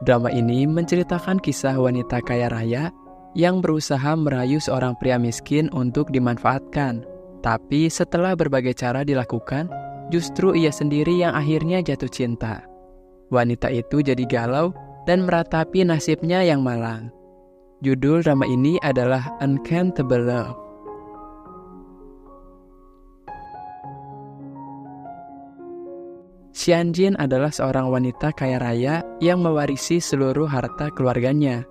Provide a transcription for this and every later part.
Drama ini menceritakan kisah wanita kaya raya yang berusaha merayu seorang pria miskin untuk dimanfaatkan. Tapi setelah berbagai cara dilakukan, justru ia sendiri yang akhirnya jatuh cinta. Wanita itu jadi galau dan meratapi nasibnya yang malang. Judul drama ini adalah Uncountable Love. Xianjin adalah seorang wanita kaya raya yang mewarisi seluruh harta keluarganya.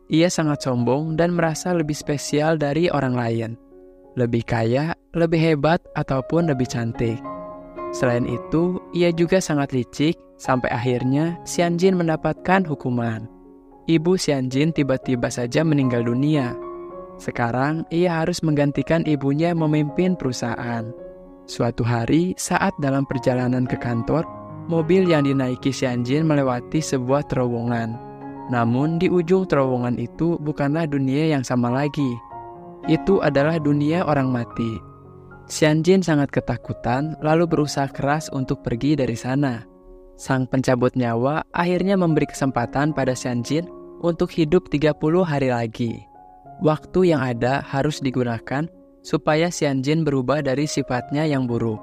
Ia sangat sombong dan merasa lebih spesial dari orang lain. Lebih kaya, lebih hebat, ataupun lebih cantik. Selain itu, ia juga sangat licik, sampai akhirnya Xianjin mendapatkan hukuman. Ibu Xianjin tiba-tiba saja meninggal dunia. Sekarang, ia harus menggantikan ibunya memimpin perusahaan. Suatu hari, saat dalam perjalanan ke kantor, mobil yang dinaiki Xianjin melewati sebuah terowongan. Namun, di ujung terowongan itu bukanlah dunia yang sama lagi. Itu adalah dunia orang mati. Xianjin sangat ketakutan, lalu berusaha keras untuk pergi dari sana. Sang pencabut nyawa akhirnya memberi kesempatan pada Xianjin untuk hidup 30 hari lagi. Waktu yang ada harus digunakan supaya Xianjin berubah dari sifatnya yang buruk.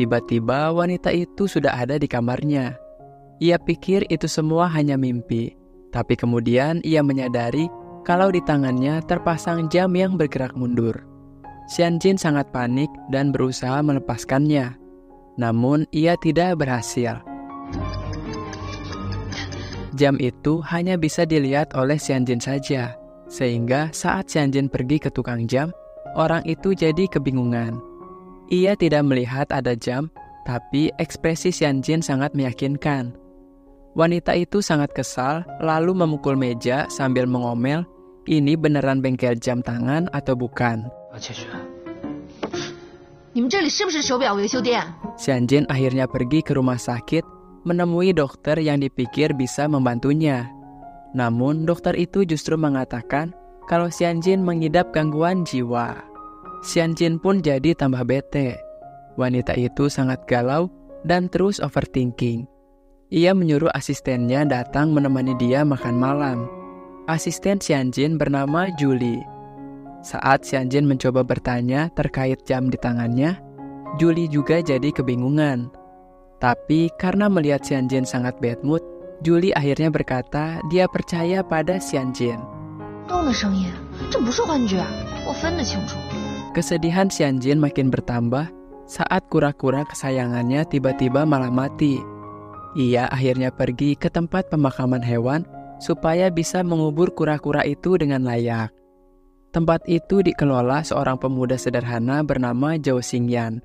Tiba-tiba wanita itu sudah ada di kamarnya. Ia pikir itu semua hanya mimpi, tapi kemudian ia menyadari kalau di tangannya terpasang jam yang bergerak mundur. Xianjin sangat panik dan berusaha melepaskannya. Namun ia tidak berhasil. Jam itu hanya bisa dilihat oleh Xianjin saja, sehingga saat Xianjin pergi ke tukang jam, orang itu jadi kebingungan. Ia tidak melihat ada jam, tapi ekspresi Xianjin sangat meyakinkan. Wanita itu sangat kesal, lalu memukul meja sambil mengomel, ini beneran bengkel jam tangan atau bukan? Xianjin akhirnya pergi ke rumah sakit, menemui dokter yang dipikir bisa membantunya. Namun dokter itu justru mengatakan kalau Xianjin mengidap gangguan jiwa. Xianjin pun jadi tambah bete. Wanita itu sangat galau dan terus overthinking. Ia menyuruh asistennya datang menemani dia makan malam. Asisten Xianjin bernama Julie. Saat Xianjin mencoba bertanya terkait jam di tangannya, Julie juga jadi kebingungan. Tapi karena melihat Xianjin sangat bad mood, Julie akhirnya berkata dia percaya pada Xianjin. Kesedihan Xianjin makin bertambah saat kura-kura kesayangannya tiba-tiba malah mati. Ia akhirnya pergi ke tempat pemakaman hewan supaya bisa mengubur kura-kura itu dengan layak. Tempat itu dikelola seorang pemuda sederhana bernama Zhao Xingyan.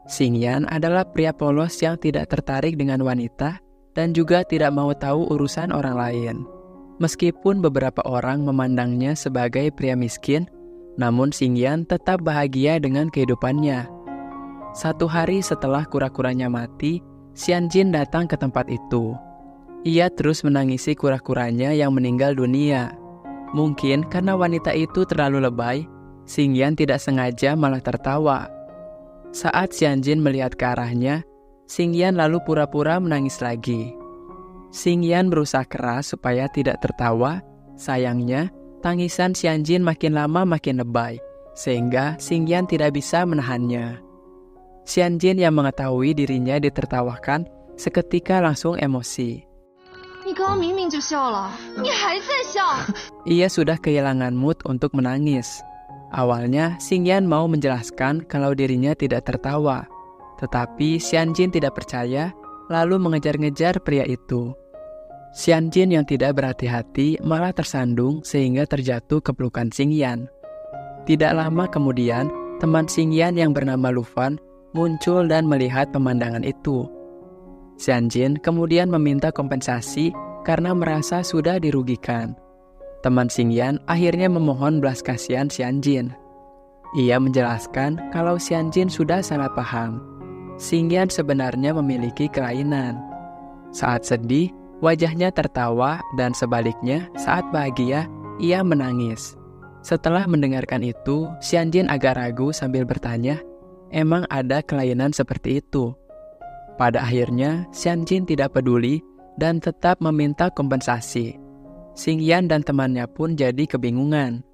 Xingyan adalah pria polos yang tidak tertarik dengan wanita dan juga tidak mau tahu urusan orang lain. Meskipun beberapa orang memandangnya sebagai pria miskin, namun Xingyan tetap bahagia dengan kehidupannya. Satu hari setelah kura-kuranya mati, Xianjin datang ke tempat itu. Ia terus menangisi kura-kuranya yang meninggal dunia. Mungkin karena wanita itu terlalu lebay, Xingyan tidak sengaja malah tertawa. Saat Xianjin melihat ke arahnya, Xingyan lalu pura-pura menangis lagi. Xingyan berusaha keras supaya tidak tertawa. Sayangnya, tangisan Xianjin makin lama makin lebay, sehingga Xingyan tidak bisa menahannya. Xianjin yang mengetahui dirinya ditertawakan, seketika langsung emosi. Ia sudah kehilangan mood untuk menangis. Awalnya, Xingyan mau menjelaskan kalau dirinya tidak tertawa. Tetapi Xianjin tidak percaya, lalu mengejar-ngejar pria itu. Xianjin yang tidak berhati-hati malah tersandung sehingga terjatuh ke pelukan Xingyan. Tidak lama kemudian, teman Xingyan yang bernama Lufan muncul dan melihat pemandangan itu. Xianjin kemudian meminta kompensasi karena merasa sudah dirugikan. Teman Xingyan akhirnya memohon belas kasihan Xianjin. Ia menjelaskan kalau Xianjin sudah salah paham. Xingyan sebenarnya memiliki kelainan. Saat sedih, wajahnya tertawa dan sebaliknya saat bahagia, ia menangis. Setelah mendengarkan itu, Xianjin agak ragu sambil bertanya, emang ada kelainan seperti itu? Pada akhirnya, Xianjin tidak peduli dan tetap meminta kompensasi. Xingyan dan temannya pun jadi kebingungan.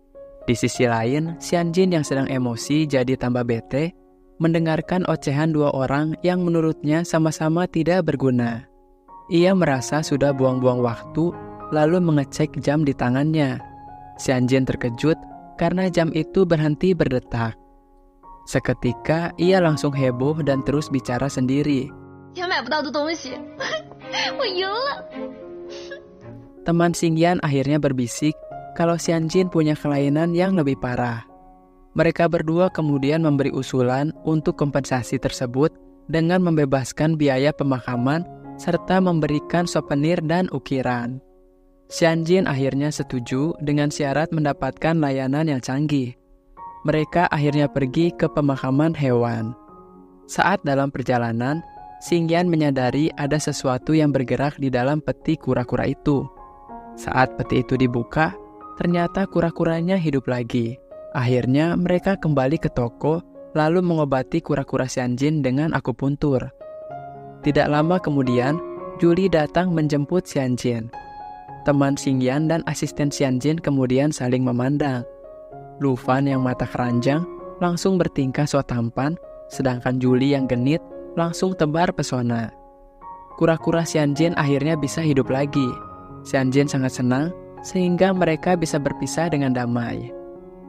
Di sisi lain, Xianjin yang sedang emosi jadi tambah bete, mendengarkan ocehan dua orang yang menurutnya sama-sama tidak berguna. Ia merasa sudah buang-buang waktu, lalu mengecek jam di tangannya. Xianjin terkejut karena jam itu berhenti berdetak. Seketika, ia langsung heboh dan terus bicara sendiri. Teman Xingyan akhirnya berbisik kalau Xianjin punya kelainan yang lebih parah. Mereka berdua kemudian memberi usulan untuk kompensasi tersebut dengan membebaskan biaya pemakaman serta memberikan souvenir dan ukiran. Xianjin akhirnya setuju dengan syarat mendapatkan layanan yang canggih. Mereka akhirnya pergi ke pemakaman hewan. Saat dalam perjalanan, Xingyan menyadari ada sesuatu yang bergerak di dalam peti kura-kura itu. Saat peti itu dibuka, ternyata kura-kuranya hidup lagi. Akhirnya mereka kembali ke toko, lalu mengobati kura-kura Xianjin dengan akupuntur. Tidak lama kemudian, Julie datang menjemput Xianjin. Teman Xingyan dan asisten Xianjin kemudian saling memandang. Lu Fan yang mata keranjang langsung bertingkah so tampan, sedangkan Julie yang genit langsung tebar pesona. Kura-kura Xianjin akhirnya bisa hidup lagi. Xianjin sangat senang, sehingga mereka bisa berpisah dengan damai.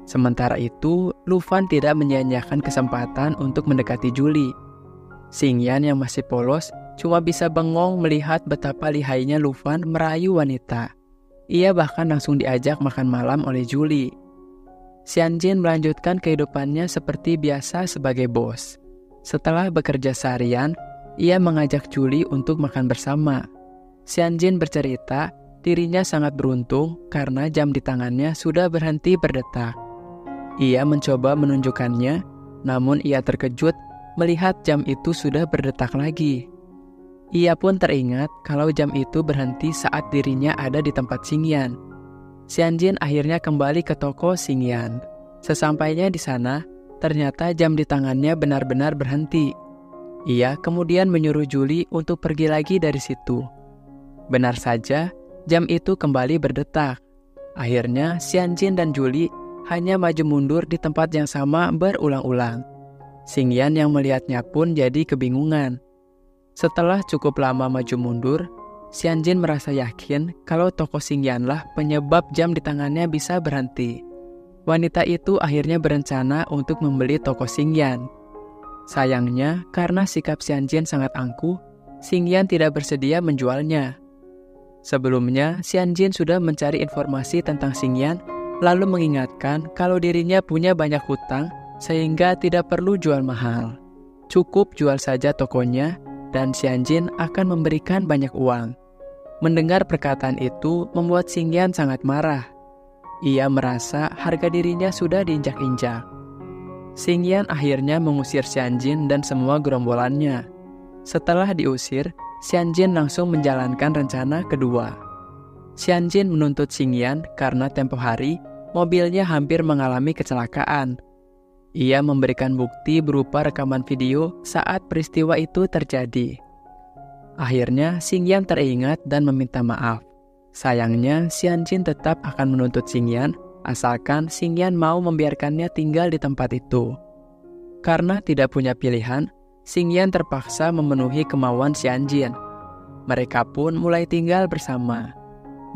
Sementara itu, Lu Fan tidak menyia-nyiakan kesempatan untuk mendekati Julie. Xingyan yang masih polos cuma bisa bengong melihat betapa lihainya Lu Fan merayu wanita. Ia bahkan langsung diajak makan malam oleh Julie. Xianjin melanjutkan kehidupannya seperti biasa sebagai bos. Setelah bekerja seharian, ia mengajak Julie untuk makan bersama. Xianjin bercerita dirinya sangat beruntung karena jam di tangannya sudah berhenti berdetak. Ia mencoba menunjukkannya, namun ia terkejut melihat jam itu sudah berdetak lagi. Ia pun teringat kalau jam itu berhenti saat dirinya ada di tempat Xingyan. Xianjin akhirnya kembali ke toko Xingyan. Sesampainya di sana, ternyata jam di tangannya benar-benar berhenti. Ia kemudian menyuruh Julie untuk pergi lagi dari situ. Benar saja, jam itu kembali berdetak. Akhirnya, Xianjin dan Julie hanya maju mundur di tempat yang sama berulang-ulang. Xingyan yang melihatnya pun jadi kebingungan. Setelah cukup lama maju mundur, Xianjin merasa yakin kalau toko Xingyanlah penyebab jam di tangannya bisa berhenti. Wanita itu akhirnya berencana untuk membeli toko Xingyan. Sayangnya, karena sikap Xianjin sangat angkuh, Xingyan tidak bersedia menjualnya. Sebelumnya, Xianjin sudah mencari informasi tentang Xingyan, lalu mengingatkan kalau dirinya punya banyak hutang sehingga tidak perlu jual mahal. Cukup jual saja tokonya, dan Xianjin akan memberikan banyak uang. Mendengar perkataan itu membuat Xingyan sangat marah. Ia merasa harga dirinya sudah diinjak-injak. Xingyan akhirnya mengusir Xianjin dan semua gerombolannya. Setelah diusir, Xianjin langsung menjalankan rencana kedua. Xianjin menuntut Xingyan karena tempo hari mobilnya hampir mengalami kecelakaan. Ia memberikan bukti berupa rekaman video saat peristiwa itu terjadi. Akhirnya, Xingyan teringat dan meminta maaf. Sayangnya, Xianjin tetap akan menuntut Xingyan, asalkan Xingyan mau membiarkannya tinggal di tempat itu. Karena tidak punya pilihan, Xingyan terpaksa memenuhi kemauan Xianjin. Mereka pun mulai tinggal bersama.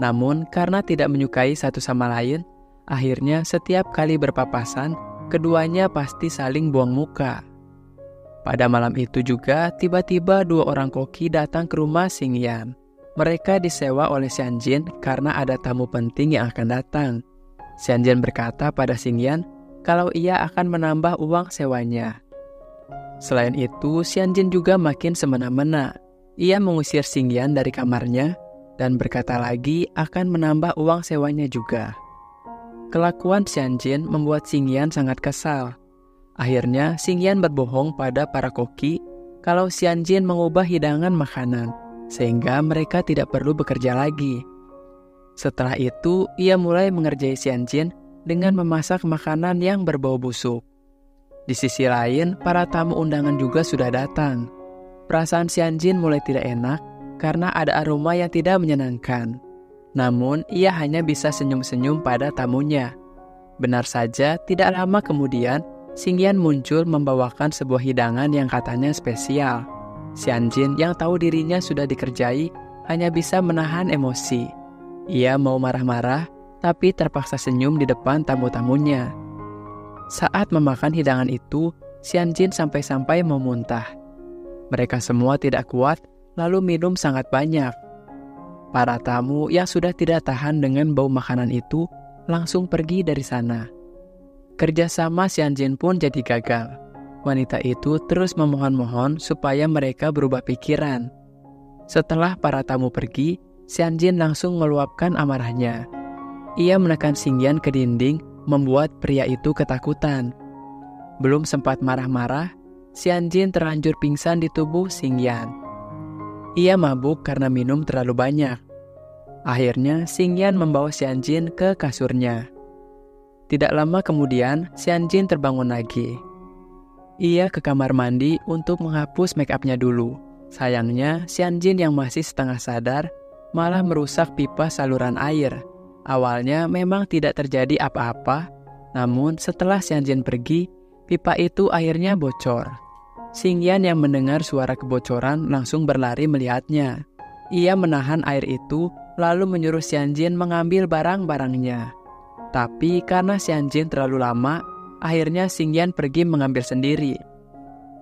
Namun, karena tidak menyukai satu sama lain, akhirnya setiap kali berpapasan, keduanya pasti saling buang muka. Pada malam itu juga, tiba-tiba dua orang koki datang ke rumah Xingyan. Mereka disewa oleh Xianjin karena ada tamu penting yang akan datang. Xianjin berkata pada Xingyan kalau ia akan menambah uang sewanya. Selain itu, Xianjin juga makin semena-mena. Ia mengusir Xingyan dari kamarnya dan berkata lagi akan menambah uang sewanya juga. Kelakuan Xianjin membuat Xingyan sangat kesal. Akhirnya, Xingyan berbohong pada para koki kalau Xianjin mengubah hidangan makanan, sehingga mereka tidak perlu bekerja lagi. Setelah itu, ia mulai mengerjai Xianjin dengan memasak makanan yang berbau busuk. Di sisi lain, para tamu undangan juga sudah datang. Perasaan Xianjin mulai tidak enak karena ada aroma yang tidak menyenangkan. Namun, ia hanya bisa senyum-senyum pada tamunya. Benar saja, tidak lama kemudian, Xingyan muncul membawakan sebuah hidangan yang katanya spesial. Xianjin yang tahu dirinya sudah dikerjai, hanya bisa menahan emosi. Ia mau marah-marah, tapi terpaksa senyum di depan tamu-tamunya. Saat memakan hidangan itu, Xianjin sampai-sampai mau muntah. Mereka semua tidak kuat, lalu minum sangat banyak. Para tamu yang sudah tidak tahan dengan bau makanan itu, langsung pergi dari sana. Kerjasama Xianjin pun jadi gagal. Wanita itu terus memohon-mohon supaya mereka berubah pikiran. Setelah para tamu pergi, Xianjin langsung meluapkan amarahnya. Ia menekan Xingyan ke dinding, membuat pria itu ketakutan. Belum sempat marah-marah, Xianjin terlanjur pingsan di tubuh Xingyan. Ia mabuk karena minum terlalu banyak. Akhirnya, Xingyan membawa Xianjin ke kasurnya. Tidak lama kemudian, Xianjin terbangun lagi. Ia ke kamar mandi untuk menghapus make-up-nya dulu. Sayangnya, Xianjin yang masih setengah sadar malah merusak pipa saluran air. Awalnya memang tidak terjadi apa-apa, namun setelah Xianjin pergi, pipa itu akhirnya bocor. Xingyan yang mendengar suara kebocoran langsung berlari melihatnya. Ia menahan air itu, lalu menyuruh Xianjin mengambil barang-barangnya. Tapi karena Xianjin terlalu lama, akhirnya Xingyan pergi mengambil sendiri.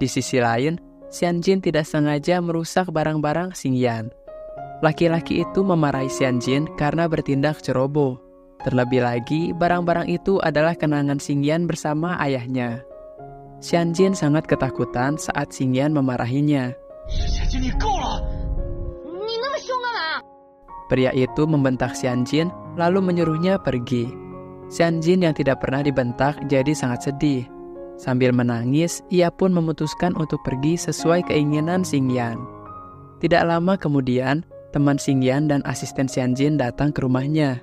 Di sisi lain, Xianjin tidak sengaja merusak barang-barang Xingyan. Laki-laki itu memarahi Xianjin karena bertindak ceroboh. Terlebih lagi, barang-barang itu adalah kenangan Xingyan bersama ayahnya. Xianjin sangat ketakutan saat Xingyan memarahinya. Pria itu membentak Xianjin lalu menyuruhnya pergi. Xianjin yang tidak pernah dibentak jadi sangat sedih. Sambil menangis, ia pun memutuskan untuk pergi sesuai keinginan Xingyan. Tidak lama kemudian, teman Xingyan dan asisten Xianjin datang ke rumahnya.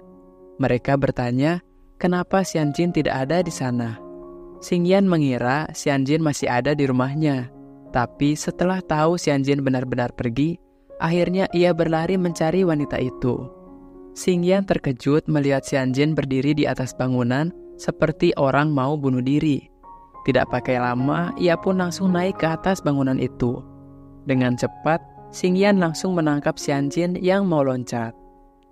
Mereka bertanya, kenapa Xianjin tidak ada di sana. Xingyan mengira Xianjin masih ada di rumahnya. Tapi setelah tahu Xianjin benar-benar pergi, akhirnya ia berlari mencari wanita itu. Xingyan terkejut melihat Xianjin berdiri di atas bangunan seperti orang mau bunuh diri. Tidak pakai lama, ia pun langsung naik ke atas bangunan itu. Dengan cepat, Xingyan langsung menangkap Xianjin yang mau loncat.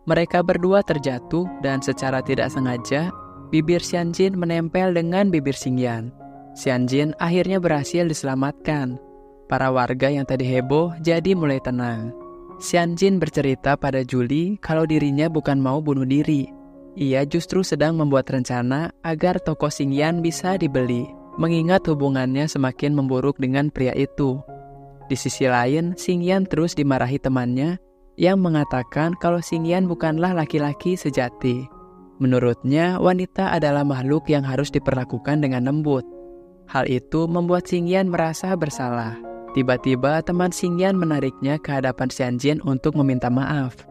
Mereka berdua terjatuh dan secara tidak sengaja, bibir Xianjin menempel dengan bibir Xingyan. Xianjin akhirnya berhasil diselamatkan. Para warga yang tadi heboh jadi mulai tenang. Xianjin bercerita pada Julie kalau dirinya bukan mau bunuh diri. Ia justru sedang membuat rencana agar toko Xingyan bisa dibeli, mengingat hubungannya semakin memburuk dengan pria itu. Di sisi lain, Xingyan terus dimarahi temannya yang mengatakan kalau Xingyan bukanlah laki-laki sejati. Menurutnya, wanita adalah makhluk yang harus diperlakukan dengan lembut. Hal itu membuat Xingyan merasa bersalah. Tiba-tiba teman Xingyan menariknya ke hadapan Xianjin untuk meminta maaf.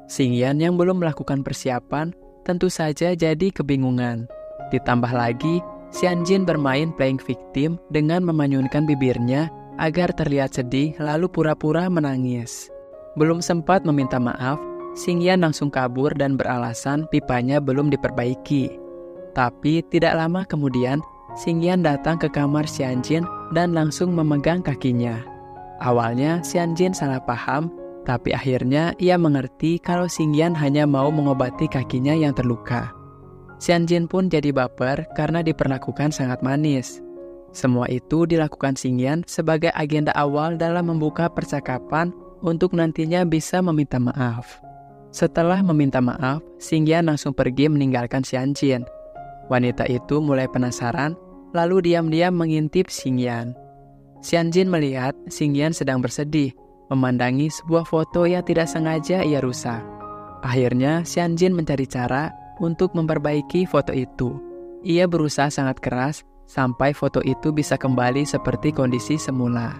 Xingyan yang belum melakukan persiapan tentu saja jadi kebingungan. Ditambah lagi, Xianjin bermain playing victim dengan memanyunkan bibirnya agar terlihat sedih lalu pura-pura menangis. Belum sempat meminta maaf, Xingyan langsung kabur dan beralasan pipanya belum diperbaiki. Tapi tidak lama kemudian, Xingyan datang ke kamar Xianjin dan langsung memegang kakinya. Awalnya Xianjin salah paham, tapi akhirnya ia mengerti kalau Xingyan hanya mau mengobati kakinya yang terluka. Xianjin pun jadi baper karena diperlakukan sangat manis. Semua itu dilakukan Xingyan sebagai agenda awal dalam membuka percakapan untuk nantinya bisa meminta maaf. Setelah meminta maaf, Xingyan langsung pergi meninggalkan Xianjin. Wanita itu mulai penasaran, lalu diam-diam mengintip Xingyan. Xianjin melihat Xingyan sedang bersedih, memandangi sebuah foto yang tidak sengaja ia rusak. Akhirnya, Xianjin mencari cara untuk memperbaiki foto itu. Ia berusaha sangat keras, sampai foto itu bisa kembali seperti kondisi semula.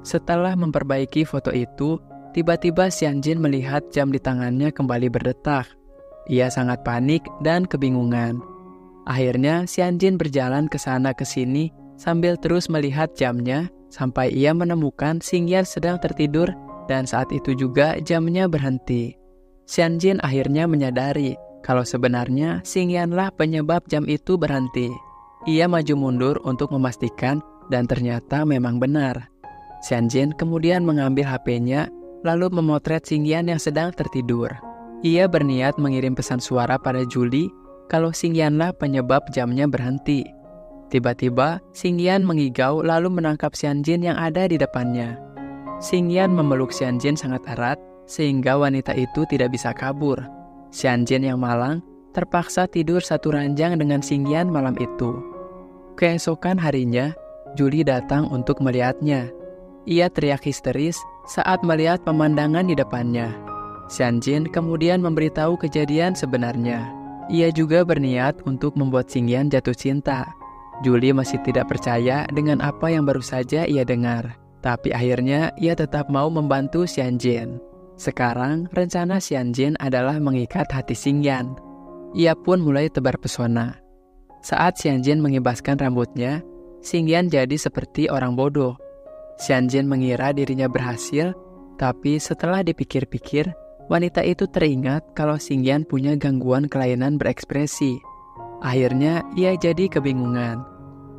Setelah memperbaiki foto itu, tiba-tiba Xianjin melihat jam di tangannya kembali berdetak. Ia sangat panik dan kebingungan. Akhirnya, Xianjin berjalan ke sana ke sini sambil terus melihat jamnya sampai ia menemukan Xingyan sedang tertidur dan saat itu juga jamnya berhenti. Xianjin akhirnya menyadari kalau sebenarnya Xingyan-lah penyebab jam itu berhenti. Ia maju mundur untuk memastikan dan ternyata memang benar. Xianjin kemudian mengambil HP-nya lalu memotret Xingyan yang sedang tertidur. Ia berniat mengirim pesan suara pada Julie kalau Xingyan-lah penyebab jamnya berhenti. Tiba-tiba, Xingyan mengigau lalu menangkap Xianjin yang ada di depannya. Xingyan memeluk Xianjin sangat erat sehingga wanita itu tidak bisa kabur. Xianjin yang malang terpaksa tidur satu ranjang dengan Xingyan malam itu. Keesokan harinya, Julie datang untuk melihatnya. Ia teriak histeris saat melihat pemandangan di depannya. Xianjin kemudian memberitahu kejadian sebenarnya. Ia juga berniat untuk membuat Xingyan jatuh cinta. Julie masih tidak percaya dengan apa yang baru saja ia dengar. Tapi akhirnya ia tetap mau membantu Xianjin. Sekarang rencana Xianjin adalah mengikat hati Xingyan. Ia pun mulai tebar pesona. Saat Xianjin mengibaskan rambutnya, Xingyan jadi seperti orang bodoh. Xianjin mengira dirinya berhasil, tapi setelah dipikir-pikir, wanita itu teringat kalau Xingyan punya gangguan kelainan berekspresi. Akhirnya ia jadi kebingungan.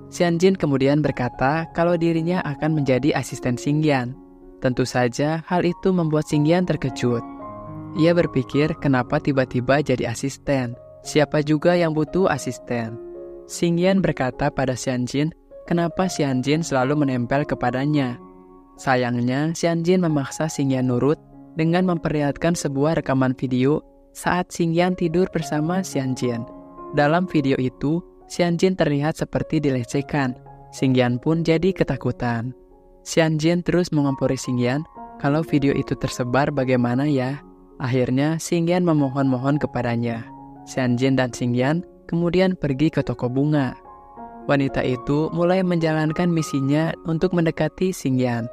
Xianjin kemudian berkata kalau dirinya akan menjadi asisten Xingyan. Tentu saja hal itu membuat Xingyan terkejut. Ia berpikir kenapa tiba-tiba jadi asisten. Siapa juga yang butuh asisten? Xingyan berkata pada Xianjin kenapa Xianjin selalu menempel kepadanya. Sayangnya Xianjin memaksa Xingyan nurut dengan memperlihatkan sebuah rekaman video saat Xingyan tidur bersama Xianjin. Dalam video itu, Xianjin terlihat seperti dilecehkan. Xingyan pun jadi ketakutan. Xianjin terus mengompori Xingyan, kalau video itu tersebar bagaimana ya? Akhirnya Xingyan memohon-mohon kepadanya. Xianjin dan Xingyan kemudian pergi ke toko bunga. Wanita itu mulai menjalankan misinya untuk mendekati Xingyan.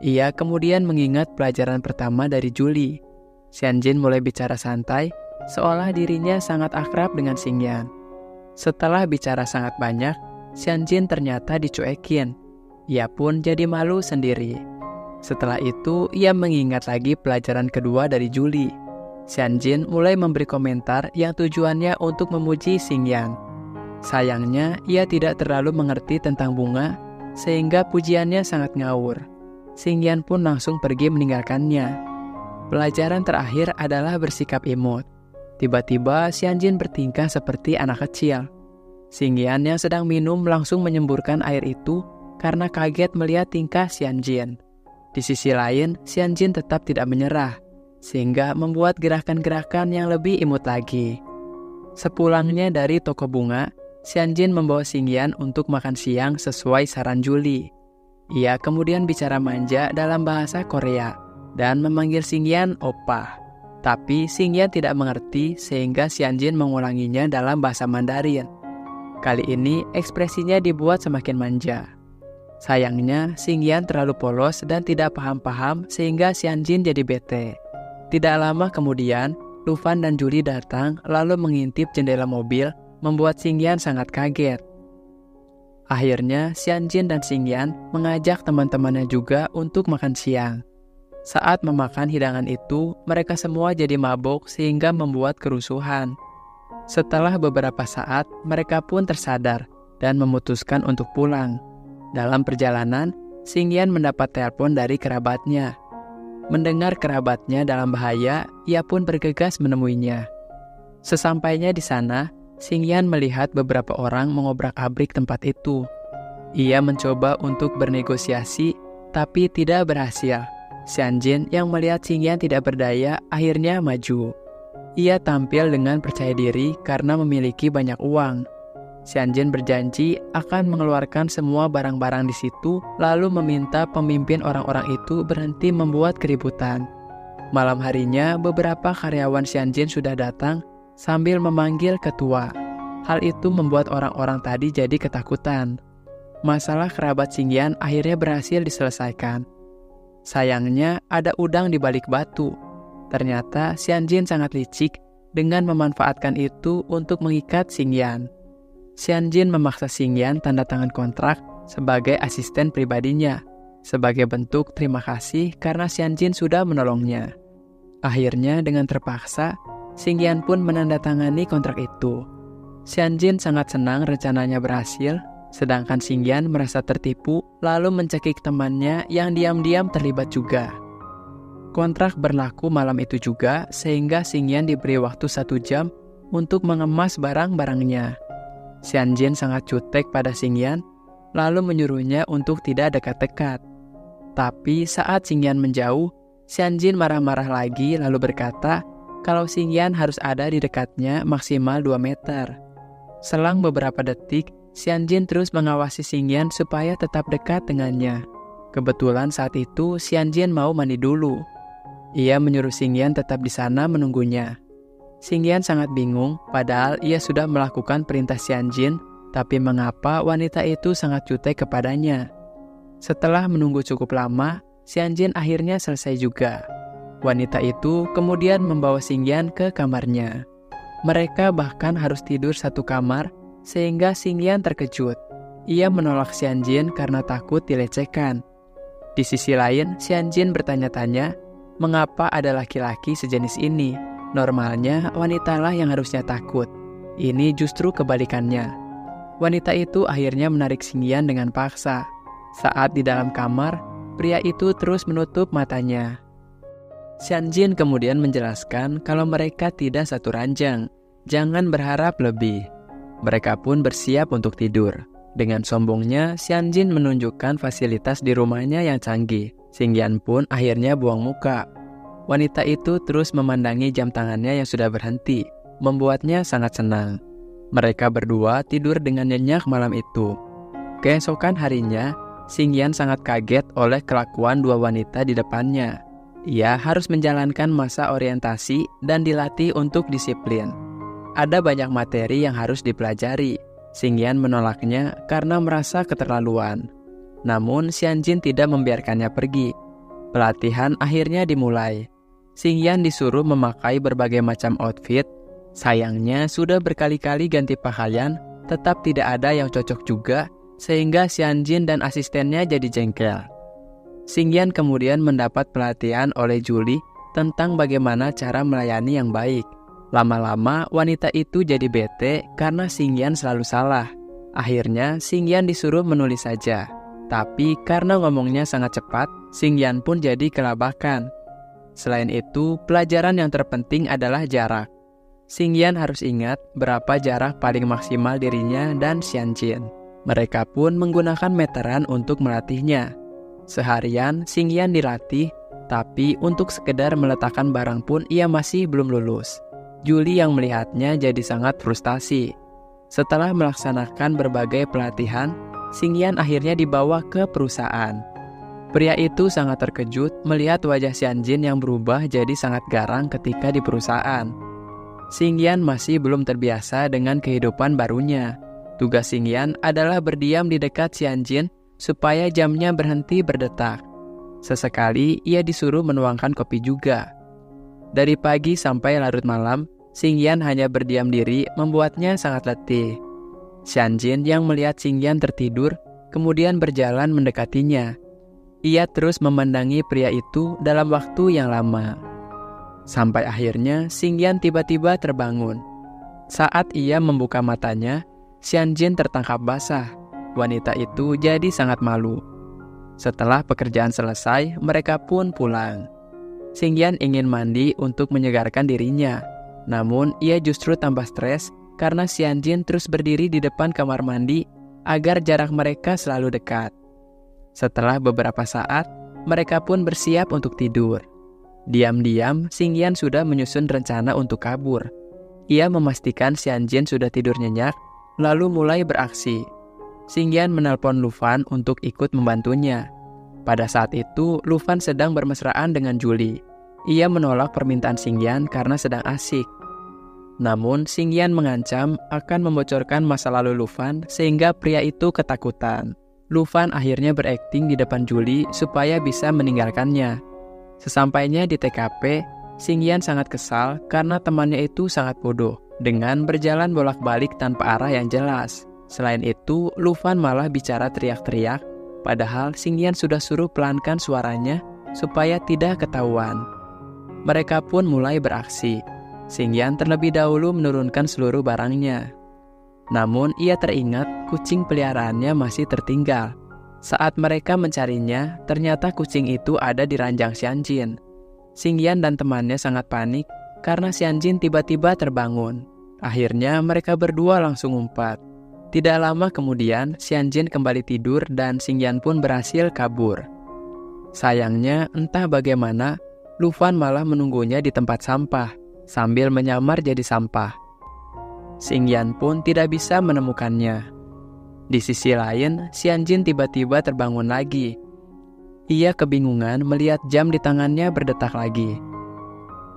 Ia kemudian mengingat pelajaran pertama dari Julie. Xianjin mulai bicara santai, seolah dirinya sangat akrab dengan Xingyan. Setelah bicara sangat banyak, Xianjin ternyata dicuekin. Ia pun jadi malu sendiri. Setelah itu, ia mengingat lagi pelajaran kedua dari Julie. Xianjin mulai memberi komentar yang tujuannya untuk memuji Xingyan. Sayangnya, ia tidak terlalu mengerti tentang bunga, sehingga pujiannya sangat ngawur. Xingyan pun langsung pergi meninggalkannya. Pelajaran terakhir adalah bersikap imut. Tiba-tiba Xianjin bertingkah seperti anak kecil. Xingyan yang sedang minum langsung menyemburkan air itu karena kaget melihat tingkah Xianjin. Di sisi lain, Xianjin tetap tidak menyerah, sehingga membuat gerakan-gerakan yang lebih imut lagi. Sepulangnya dari toko bunga, Xianjin membawa Xingyan untuk makan siang sesuai saran Julie. Ia kemudian bicara manja dalam bahasa Korea dan memanggil Xingyan Oppa. Tapi Xingyan tidak mengerti sehingga Xianjin mengulanginya dalam bahasa Mandarin. Kali ini ekspresinya dibuat semakin manja. Sayangnya Xingyan terlalu polos dan tidak paham-paham sehingga Xianjin jadi bete. Tidak lama kemudian, Dufan dan Julie datang lalu mengintip jendela mobil, membuat Xingyan sangat kaget. Akhirnya Xianjin dan Xingyan mengajak teman-temannya juga untuk makan siang. Saat memakan hidangan itu, mereka semua jadi mabuk sehingga membuat kerusuhan. Setelah beberapa saat, mereka pun tersadar dan memutuskan untuk pulang. Dalam perjalanan, Xingyan mendapat telepon dari kerabatnya. Mendengar kerabatnya dalam bahaya, ia pun bergegas menemuinya. Sesampainya di sana, Xingyan melihat beberapa orang mengobrak-abrik tempat itu. Ia mencoba untuk bernegosiasi, tapi tidak berhasil. Xianjin yang melihat Xingyan tidak berdaya akhirnya maju. Ia tampil dengan percaya diri karena memiliki banyak uang. Xianjin berjanji akan mengeluarkan semua barang-barang di situ lalu meminta pemimpin orang-orang itu berhenti membuat keributan. Malam harinya beberapa karyawan Xianjin sudah datang sambil memanggil ketua. Hal itu membuat orang-orang tadi jadi ketakutan. Masalah kerabat Xingyan akhirnya berhasil diselesaikan. Sayangnya ada udang di balik batu. Ternyata Xianjin sangat licik dengan memanfaatkan itu untuk mengikat Xingyan. Xianjin memaksa Xingyan tanda tangan kontrak sebagai asisten pribadinya. sebagai bentuk terima kasih karena Xianjin sudah menolongnya. Akhirnya dengan terpaksa, Xingyan pun menandatangani kontrak itu. Xianjin sangat senang rencananya berhasil, sedangkan Xingyan merasa tertipu lalu mencekik temannya yang diam-diam terlibat juga. Kontrak berlaku malam itu juga sehingga Xingyan diberi waktu 1 jam untuk mengemas barang-barangnya. Xianjin sangat jutek pada Xingyan, lalu menyuruhnya untuk tidak dekat-dekat. Tapi saat Xingyan menjauh, Xianjin marah-marah lagi lalu berkata kalau Xingyan harus ada di dekatnya maksimal 2 meter. Selang beberapa detik, Xianjin terus mengawasi Xingyan supaya tetap dekat dengannya. Kebetulan saat itu Xianjin mau mandi dulu. Ia menyuruh Xingyan tetap di sana menunggunya. Xingyan sangat bingung, padahal ia sudah melakukan perintah Xianjin, tapi mengapa wanita itu sangat jutek kepadanya? Setelah menunggu cukup lama, Xianjin akhirnya selesai juga. Wanita itu kemudian membawa Xingyan ke kamarnya. Mereka bahkan harus tidur satu kamar, sehingga Xingyan terkejut. Ia menolak Xianjin karena takut dilecehkan. Di sisi lain, Xianjin bertanya-tanya, mengapa ada laki-laki sejenis ini? Normalnya, wanitalah yang harusnya takut. Ini justru kebalikannya. Wanita itu akhirnya menarik Xingyan dengan paksa. Saat di dalam kamar, pria itu terus menutup matanya. Xianjin kemudian menjelaskan kalau mereka tidak satu ranjang. Jangan berharap lebih. Mereka pun bersiap untuk tidur. Dengan sombongnya, Xianjin menunjukkan fasilitas di rumahnya yang canggih. Xingyan pun akhirnya buang muka. Wanita itu terus memandangi jam tangannya yang sudah berhenti, membuatnya sangat senang. Mereka berdua tidur dengan nyenyak malam itu. Keesokan harinya, Xingyan sangat kaget oleh kelakuan 2 wanita di depannya. Ia harus menjalankan masa orientasi dan dilatih untuk disiplin. Ada banyak materi yang harus dipelajari. Xingyan menolaknya karena merasa keterlaluan. Namun Xianjin tidak membiarkannya pergi. Pelatihan akhirnya dimulai. Xingyan disuruh memakai berbagai macam outfit. Sayangnya sudah berkali-kali ganti pakaian, tetap tidak ada yang cocok juga, sehingga Xianjin dan asistennya jadi jengkel. Xingyan kemudian mendapat pelatihan oleh Julie tentang bagaimana cara melayani yang baik. Lama-lama wanita itu jadi bete karena Xingyan selalu salah. Akhirnya Xingyan disuruh menulis saja. Tapi karena ngomongnya sangat cepat, Xingyan pun jadi kelabakan. Selain itu, pelajaran yang terpenting adalah jarak. Xingyan harus ingat berapa jarak paling maksimal dirinya dan Xianjin. Mereka pun menggunakan meteran untuk melatihnya. Seharian Xingyan dilatih, tapi untuk sekedar meletakkan barang pun ia masih belum lulus. Julie yang melihatnya jadi sangat frustasi. Setelah melaksanakan berbagai pelatihan, Xingyan akhirnya dibawa ke perusahaan. Pria itu sangat terkejut melihat wajah Xianjin yang berubah jadi sangat garang ketika di perusahaan. Xingyan masih belum terbiasa dengan kehidupan barunya. Tugas Xingyan adalah berdiam di dekat Xianjin supaya jamnya berhenti berdetak. Sesekali ia disuruh menuangkan kopi juga. Dari pagi sampai larut malam, Xingyan hanya berdiam diri membuatnya sangat letih. Xianjin yang melihat Xingyan tertidur, kemudian berjalan mendekatinya. Ia terus memandangi pria itu dalam waktu yang lama. Sampai akhirnya Xingyan tiba-tiba terbangun. Saat ia membuka matanya, Xianjin tertangkap basah. Wanita itu jadi sangat malu. Setelah pekerjaan selesai, mereka pun pulang. Xingyan ingin mandi untuk menyegarkan dirinya. Namun ia justru tambah stres karena Xianjin terus berdiri di depan kamar mandi agar jarak mereka selalu dekat. Setelah beberapa saat, mereka pun bersiap untuk tidur. Diam-diam, Xingyan sudah menyusun rencana untuk kabur. Ia memastikan Xianjin sudah tidur nyenyak, lalu mulai beraksi. Xingyan menelpon Lufan untuk ikut membantunya. Pada saat itu, Lufan sedang bermesraan dengan Julie. Ia menolak permintaan Xingyan karena sedang asik. Namun, Xingyan mengancam akan membocorkan masa lalu Lufan sehingga pria itu ketakutan. Lufan akhirnya berakting di depan Julie supaya bisa meninggalkannya. Sesampainya di TKP, Xingyan sangat kesal karena temannya itu sangat bodoh dengan berjalan bolak-balik tanpa arah yang jelas. Selain itu, Lufan malah bicara teriak-teriak, Padahal Xingyan sudah suruh pelankan suaranya supaya tidak ketahuan. Mereka pun mulai beraksi. Xingyan terlebih dahulu menurunkan seluruh barangnya. Namun ia teringat kucing peliharaannya masih tertinggal. Saat mereka mencarinya, ternyata kucing itu ada di ranjang Xianjin. Xingyan dan temannya sangat panik karena Xianjin tiba-tiba terbangun. Akhirnya mereka berdua langsung umpat. Tidak lama kemudian, Xianjin kembali tidur dan Xingyan pun berhasil kabur. Sayangnya, entah bagaimana, Lu Fan malah menunggunya di tempat sampah, sambil menyamar jadi sampah. Xingyan pun tidak bisa menemukannya. Di sisi lain, Xianjin tiba-tiba terbangun lagi. Ia kebingungan melihat jam di tangannya berdetak lagi.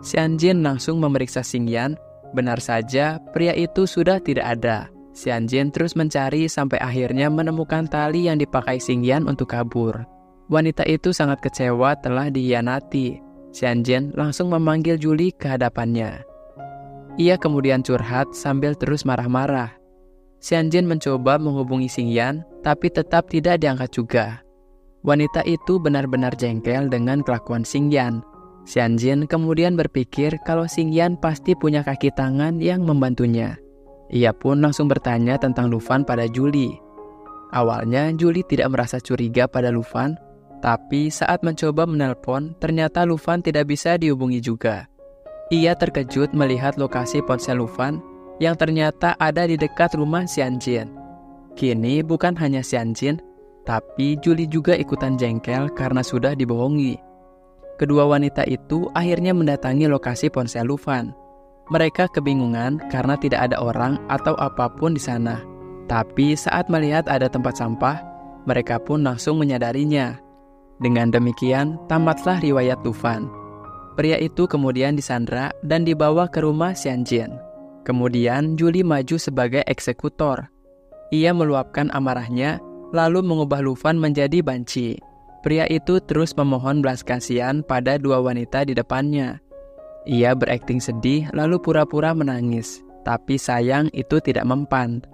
Xianjin langsung memeriksa Xingyan. Benar saja, pria itu sudah tidak ada. Xianjin terus mencari sampai akhirnya menemukan tali yang dipakai Xingyan untuk kabur. Wanita itu sangat kecewa telah dikhianati. Xianjin langsung memanggil Julie ke hadapannya. Ia kemudian curhat sambil terus marah-marah. Xianjin mencoba menghubungi Xingyan, tapi tetap tidak diangkat juga. Wanita itu benar-benar jengkel dengan kelakuan Xingyan. Xianjin kemudian berpikir kalau Xingyan pasti punya kaki tangan yang membantunya. Ia pun langsung bertanya tentang Lu Fan pada Julie. Awalnya Julie tidak merasa curiga pada Lu Fan, tapi saat mencoba menelpon, ternyata Lu Fan tidak bisa dihubungi juga. Ia terkejut melihat lokasi ponsel Lu Fan yang ternyata ada di dekat rumah Xianjin. Kini bukan hanya Xianjin, tapi Julie juga ikutan jengkel karena sudah dibohongi. Kedua wanita itu akhirnya mendatangi lokasi ponsel Lu Fan. Mereka kebingungan karena tidak ada orang atau apapun di sana. Tapi saat melihat ada tempat sampah, mereka pun langsung menyadarinya. Dengan demikian, tamatlah riwayat Lu Fan. Pria itu kemudian disandra dan dibawa ke rumah Xianjin. Kemudian Julie maju sebagai eksekutor. Ia meluapkan amarahnya, lalu mengubah Lu Fan menjadi banci. Pria itu terus memohon belas kasihan pada dua wanita di depannya. Ia berakting sedih lalu pura-pura menangis, tapi sayang itu tidak mempan.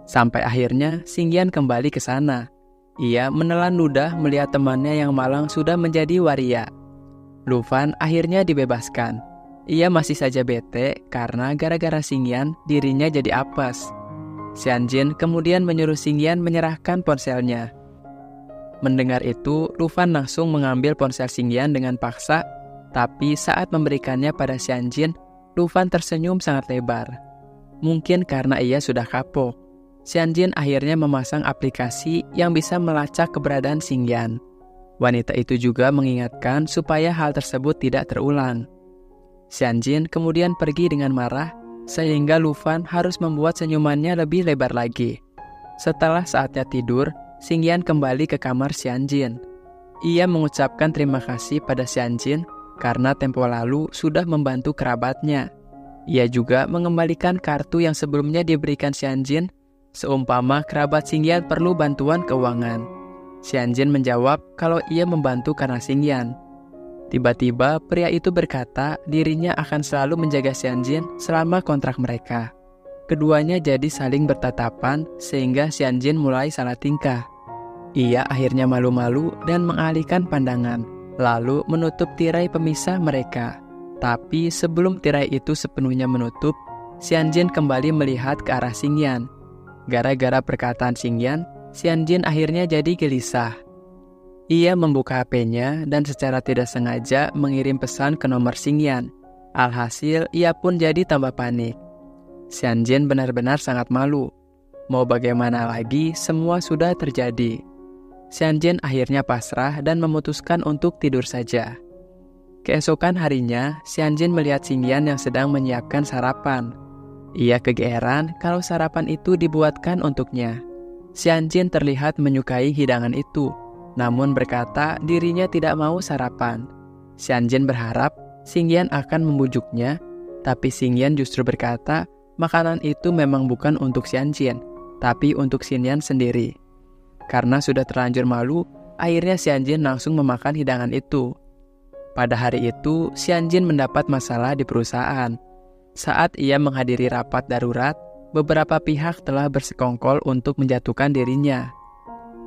Sampai akhirnya Xingyan kembali ke sana. Ia menelan ludah melihat temannya yang malang sudah menjadi waria. Lu Fan akhirnya dibebaskan. Ia masih saja bete karena gara-gara Xingyan dirinya jadi apes. Xianjin kemudian menyuruh Xingyan menyerahkan ponselnya. Mendengar itu, Lu Fan langsung mengambil ponsel Xingyan dengan paksa, tapi saat memberikannya pada Xianjin, Lu Fan tersenyum sangat lebar. Mungkin karena ia sudah kapok. Xianjin akhirnya memasang aplikasi yang bisa melacak keberadaan Xingyan. Wanita itu juga mengingatkan supaya hal tersebut tidak terulang. Xianjin kemudian pergi dengan marah, sehingga Lu Fan harus membuat senyumannya lebih lebar lagi. Setelah saatnya tidur, Xingyan kembali ke kamar Xianjin. Ia mengucapkan terima kasih pada Xianjin karena tempo lalu sudah membantu kerabatnya. Ia juga mengembalikan kartu yang sebelumnya diberikan Xianjin, seumpama kerabat Xingyan perlu bantuan keuangan. Xianjin menjawab kalau ia membantu karena Xingyan. Tiba-tiba pria itu berkata dirinya akan selalu menjaga Xianjin selama kontrak mereka. Keduanya jadi saling bertatapan sehingga Xianjin mulai salah tingkah. Ia akhirnya malu-malu dan mengalihkan pandangan, lalu menutup tirai pemisah mereka. Tapi sebelum tirai itu sepenuhnya menutup, Xianjin kembali melihat ke arah Xingyan. Gara-gara perkataan Xingyan, Xianjin akhirnya jadi gelisah. Ia membuka HP-nya dan secara tidak sengaja mengirim pesan ke nomor Xingyan. Alhasil, ia pun jadi tambah panik. Xianjin benar-benar sangat malu. Mau bagaimana lagi, semua sudah terjadi. Xianjin akhirnya pasrah dan memutuskan untuk tidur saja. Keesokan harinya, Xianjin melihat Xingyan yang sedang menyiapkan sarapan. Ia kegeeran kalau sarapan itu dibuatkan untuknya. Xianjin terlihat menyukai hidangan itu, namun berkata dirinya tidak mau sarapan. Xianjin berharap Xingyan akan membujuknya, tapi Xingyan justru berkata makanan itu memang bukan untuk Xianjin, tapi untuk Xingyan sendiri. Karena sudah terlanjur malu, akhirnya Xianjin langsung memakan hidangan itu. Pada hari itu, Xianjin mendapat masalah di perusahaan. Saat ia menghadiri rapat darurat, beberapa pihak telah bersekongkol untuk menjatuhkan dirinya.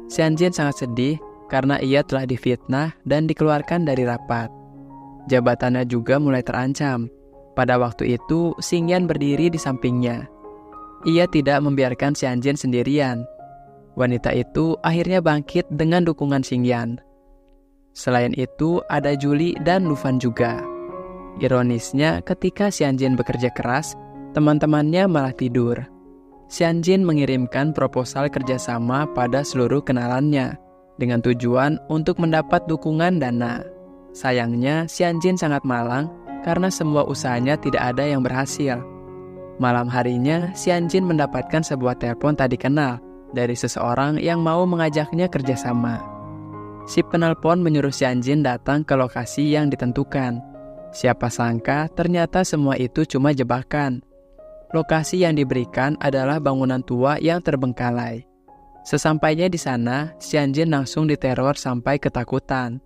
Xianjin sangat sedih karena ia telah difitnah dan dikeluarkan dari rapat. Jabatannya juga mulai terancam. Pada waktu itu, Xingyan berdiri di sampingnya. Ia tidak membiarkan Xianjin sendirian. Wanita itu akhirnya bangkit dengan dukungan Xingyan. Selain itu, ada Julie dan Lufan juga. Ironisnya, ketika Xianjin bekerja keras, teman-temannya malah tidur. Xianjin mengirimkan proposal kerjasama pada seluruh kenalannya dengan tujuan untuk mendapat dukungan dana. Sayangnya, Xianjin sangat malang karena semua usahanya tidak ada yang berhasil. Malam harinya, Xianjin mendapatkan sebuah telepon tak dikenal dari seseorang yang mau mengajaknya kerjasama. Si penelpon menyuruh Xianjin datang ke lokasi yang ditentukan. Siapa sangka ternyata semua itu cuma jebakan. Lokasi yang diberikan adalah bangunan tua yang terbengkalai. Sesampainya di sana, Xianjin langsung diteror sampai ketakutan.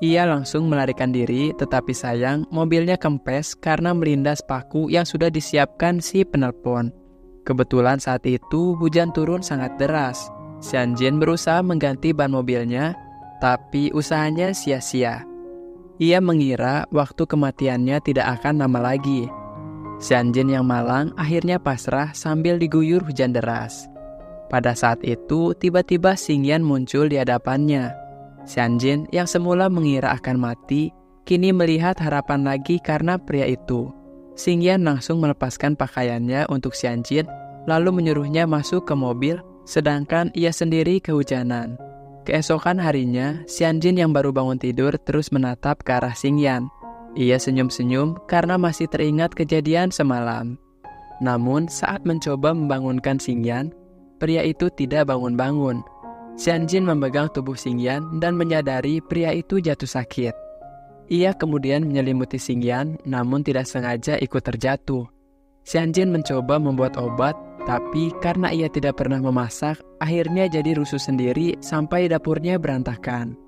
Ia langsung melarikan diri, tetapi sayang mobilnya kempes karena melindas paku yang sudah disiapkan si penelpon. Kebetulan saat itu hujan turun sangat deras. Xianjin berusaha mengganti ban mobilnya, tapi usahanya sia-sia. Ia mengira waktu kematiannya tidak akan lama lagi. Xianjin yang malang akhirnya pasrah sambil diguyur hujan deras. Pada saat itu, tiba-tiba Xingyan muncul di hadapannya. Xianjin yang semula mengira akan mati, kini melihat harapan lagi karena pria itu. Xingyan langsung melepaskan pakaiannya untuk Xianjin, lalu menyuruhnya masuk ke mobil, sedangkan ia sendiri kehujanan. Keesokan harinya, Xianjin yang baru bangun tidur terus menatap ke arah Xingyan. Ia senyum-senyum karena masih teringat kejadian semalam. Namun, saat mencoba membangunkan Xingyan, pria itu tidak bangun-bangun. Xianjin memegang tubuh Xingyan dan menyadari pria itu jatuh sakit. Ia kemudian menyelimuti Xingyan, namun tidak sengaja ikut terjatuh. Xianjin mencoba membuat obat, tapi karena ia tidak pernah memasak, akhirnya jadi rusuh sendiri sampai dapurnya berantakan.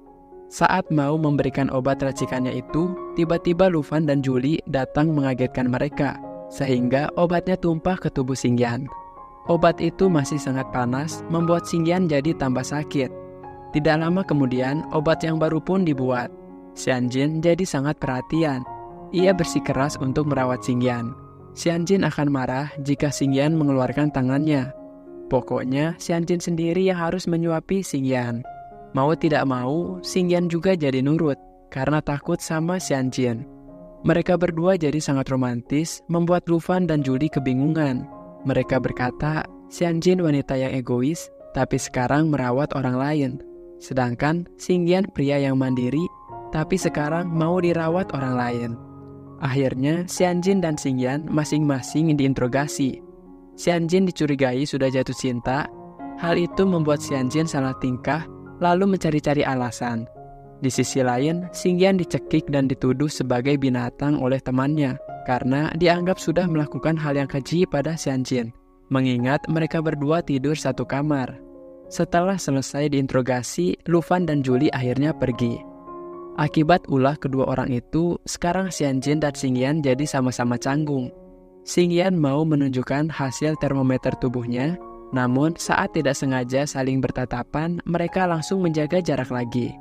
Saat mau memberikan obat racikannya itu, tiba-tiba Lufan dan Julie datang mengagetkan mereka, sehingga obatnya tumpah ke tubuh Xingyan. Obat itu masih sangat panas, membuat Xingyan jadi tambah sakit. Tidak lama kemudian, obat yang baru pun dibuat. Xianjin jadi sangat perhatian. Ia bersikeras untuk merawat Xingyan. Xianjin akan marah jika Xingyan mengeluarkan tangannya. Pokoknya, Xianjin sendiri yang harus menyuapi Xingyan. Mau tidak mau, Xingyan juga jadi nurut karena takut sama Xianjin. Mereka berdua jadi sangat romantis, membuat Lufan dan Julie kebingungan. Mereka berkata, Xianjin wanita yang egois, tapi sekarang merawat orang lain. Sedangkan Xingyan pria yang mandiri, tapi sekarang mau dirawat orang lain. Akhirnya, Xianjin dan Xingyan masing-masing diinterogasi. Xianjin dicurigai sudah jatuh cinta. Hal itu membuat Xianjin salah tingkah, lalu mencari-cari alasan. Di sisi lain, Xingyan dicekik dan dituduh sebagai binatang oleh temannya karena dianggap sudah melakukan hal yang keji pada Xianjin, mengingat mereka berdua tidur satu kamar. Setelah selesai diinterogasi, Lufan dan Julie akhirnya pergi. Akibat ulah kedua orang itu, sekarang Xianjin dan Xingyan jadi sama-sama canggung. Xingyan mau menunjukkan hasil termometer tubuhnya, namun saat tidak sengaja saling bertatapan, mereka langsung menjaga jarak lagi.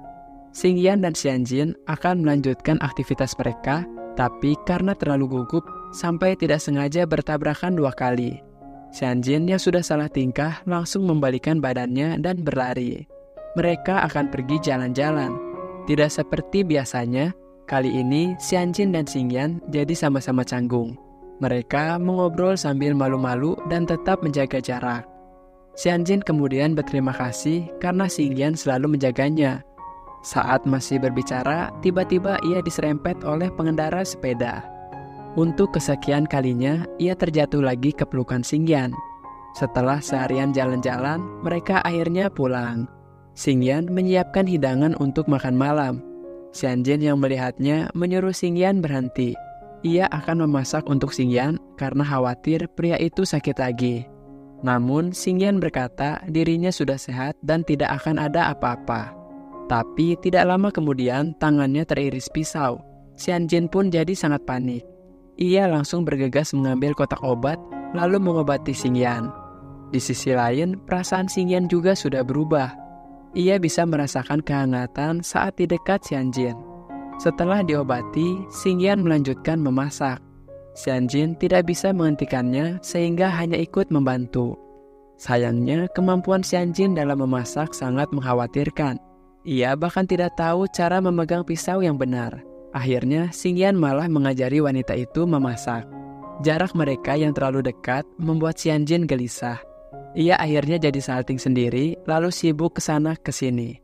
Xingyan dan Xianjin akan melanjutkan aktivitas mereka, tapi karena terlalu gugup, sampai tidak sengaja bertabrakan 2 kali. Xianjin yang sudah salah tingkah langsung membalikan badannya dan berlari. Mereka akan pergi jalan-jalan. Tidak seperti biasanya, kali ini Xianjin dan Xingyan jadi sama-sama canggung. Mereka mengobrol sambil malu-malu dan tetap menjaga jarak. Xianjin kemudian berterima kasih karena Xingyan selalu menjaganya. Saat masih berbicara, tiba-tiba ia diserempet oleh pengendara sepeda. Untuk kesekian kalinya, ia terjatuh lagi ke pelukan Xingyan. Setelah seharian jalan-jalan, mereka akhirnya pulang. Xingyan menyiapkan hidangan untuk makan malam. Xianjin yang melihatnya menyuruh Xingyan berhenti. Ia akan memasak untuk Xingyan karena khawatir pria itu sakit lagi. Namun, Xingyan berkata dirinya sudah sehat dan tidak akan ada apa-apa. Tapi tidak lama kemudian tangannya teriris pisau. Xianjin pun jadi sangat panik. Ia langsung bergegas mengambil kotak obat lalu mengobati Xingyan. Di sisi lain, perasaan Xingyan juga sudah berubah. Ia bisa merasakan kehangatan saat di dekat Xianjin. Setelah diobati, Xingyan melanjutkan memasak. Xianjin tidak bisa menghentikannya sehingga hanya ikut membantu. Sayangnya, kemampuan Xianjin dalam memasak sangat mengkhawatirkan. Ia bahkan tidak tahu cara memegang pisau yang benar. Akhirnya, Xingyan malah mengajari wanita itu memasak. Jarak mereka yang terlalu dekat membuat Xianjin gelisah. Ia akhirnya jadi salting sendiri, lalu sibuk kesana kesini.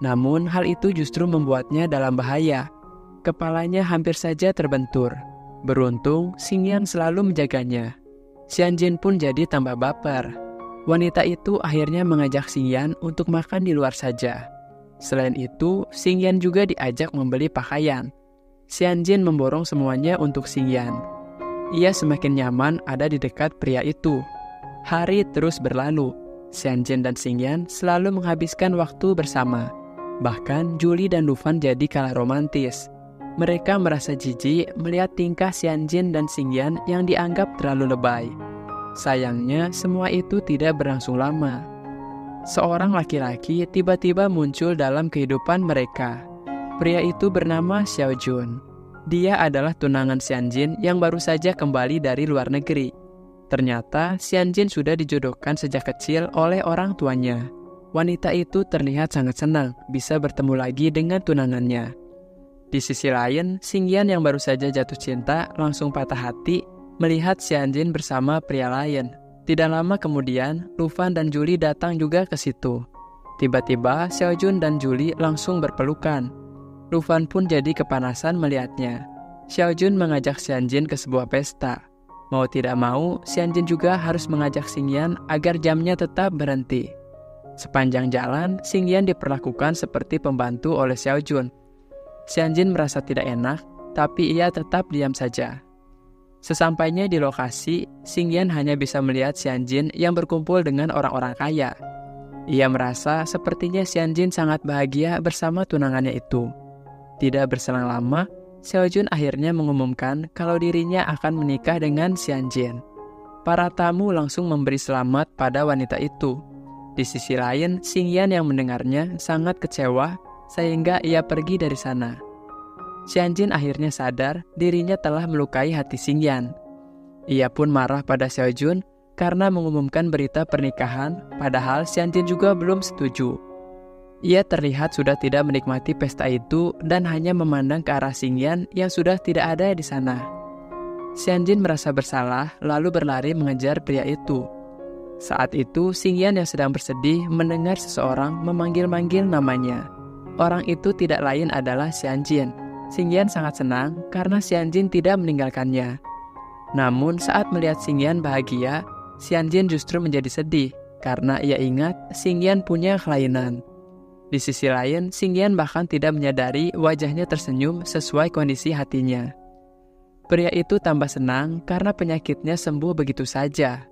Namun, hal itu justru membuatnya dalam bahaya. Kepalanya hampir saja terbentur. Beruntung, Xingyan selalu menjaganya. Xianjin pun jadi tambah baper. Wanita itu akhirnya mengajak Xingyan untuk makan di luar saja. Selain itu, Xingyan juga diajak membeli pakaian. Xianjin memborong semuanya untuk Xingyan. Ia semakin nyaman ada di dekat pria itu. Hari terus berlalu. Xianjin dan Xingyan selalu menghabiskan waktu bersama. Bahkan Julie dan Dufan jadi kalah romantis. Mereka merasa jijik melihat tingkah Xianjin dan Xingyan yang dianggap terlalu lebay. Sayangnya, semua itu tidak berlangsung lama. Seorang laki-laki tiba-tiba muncul dalam kehidupan mereka. Pria itu bernama Xiao Jun. Dia adalah tunangan Xianjin yang baru saja kembali dari luar negeri. Ternyata, Xianjin sudah dijodohkan sejak kecil oleh orang tuanya. Wanita itu terlihat sangat senang bisa bertemu lagi dengan tunangannya. Di sisi lain, Xingyan yang baru saja jatuh cinta langsung patah hati melihat Xianjin bersama pria lain. Tidak lama kemudian, Dufan dan Julie datang juga ke situ. Tiba-tiba, Xiao Jun dan Julie langsung berpelukan. Dufan pun jadi kepanasan melihatnya. Xiao Jun mengajak Xianjin ke sebuah pesta. Mau tidak mau, Xianjin juga harus mengajak Xingyan agar jamnya tetap berhenti. Sepanjang jalan, Xingyan diperlakukan seperti pembantu oleh Xiao Jun. Xianjin merasa tidak enak, tapi ia tetap diam saja. Sesampainya di lokasi, Xingyan hanya bisa melihat Xianjin yang berkumpul dengan orang-orang kaya. Ia merasa sepertinya Xianjin sangat bahagia bersama tunangannya itu. Tidak berselang lama, Xiao Jun akhirnya mengumumkan kalau dirinya akan menikah dengan Xianjin. Para tamu langsung memberi selamat pada wanita itu. Di sisi lain, Xingyan yang mendengarnya sangat kecewa sehingga ia pergi dari sana. Xianjin akhirnya sadar dirinya telah melukai hati Xingyan. Ia pun marah pada Xiao Jun karena mengumumkan berita pernikahan, padahal Xianjin juga belum setuju. Ia terlihat sudah tidak menikmati pesta itu dan hanya memandang ke arah Xingyan yang sudah tidak ada di sana. Xianjin merasa bersalah lalu berlari mengejar pria itu. Saat itu, Xingyan yang sedang bersedih mendengar seseorang memanggil-manggil namanya. Orang itu tidak lain adalah Xianjin. Xingyan sangat senang karena Xianjin tidak meninggalkannya. Namun saat melihat Xingyan bahagia, Xianjin justru menjadi sedih karena ia ingat Xingyan punya kelainan. Di sisi lain, Xingyan bahkan tidak menyadari wajahnya tersenyum sesuai kondisi hatinya. Pria itu tambah senang karena penyakitnya sembuh begitu saja.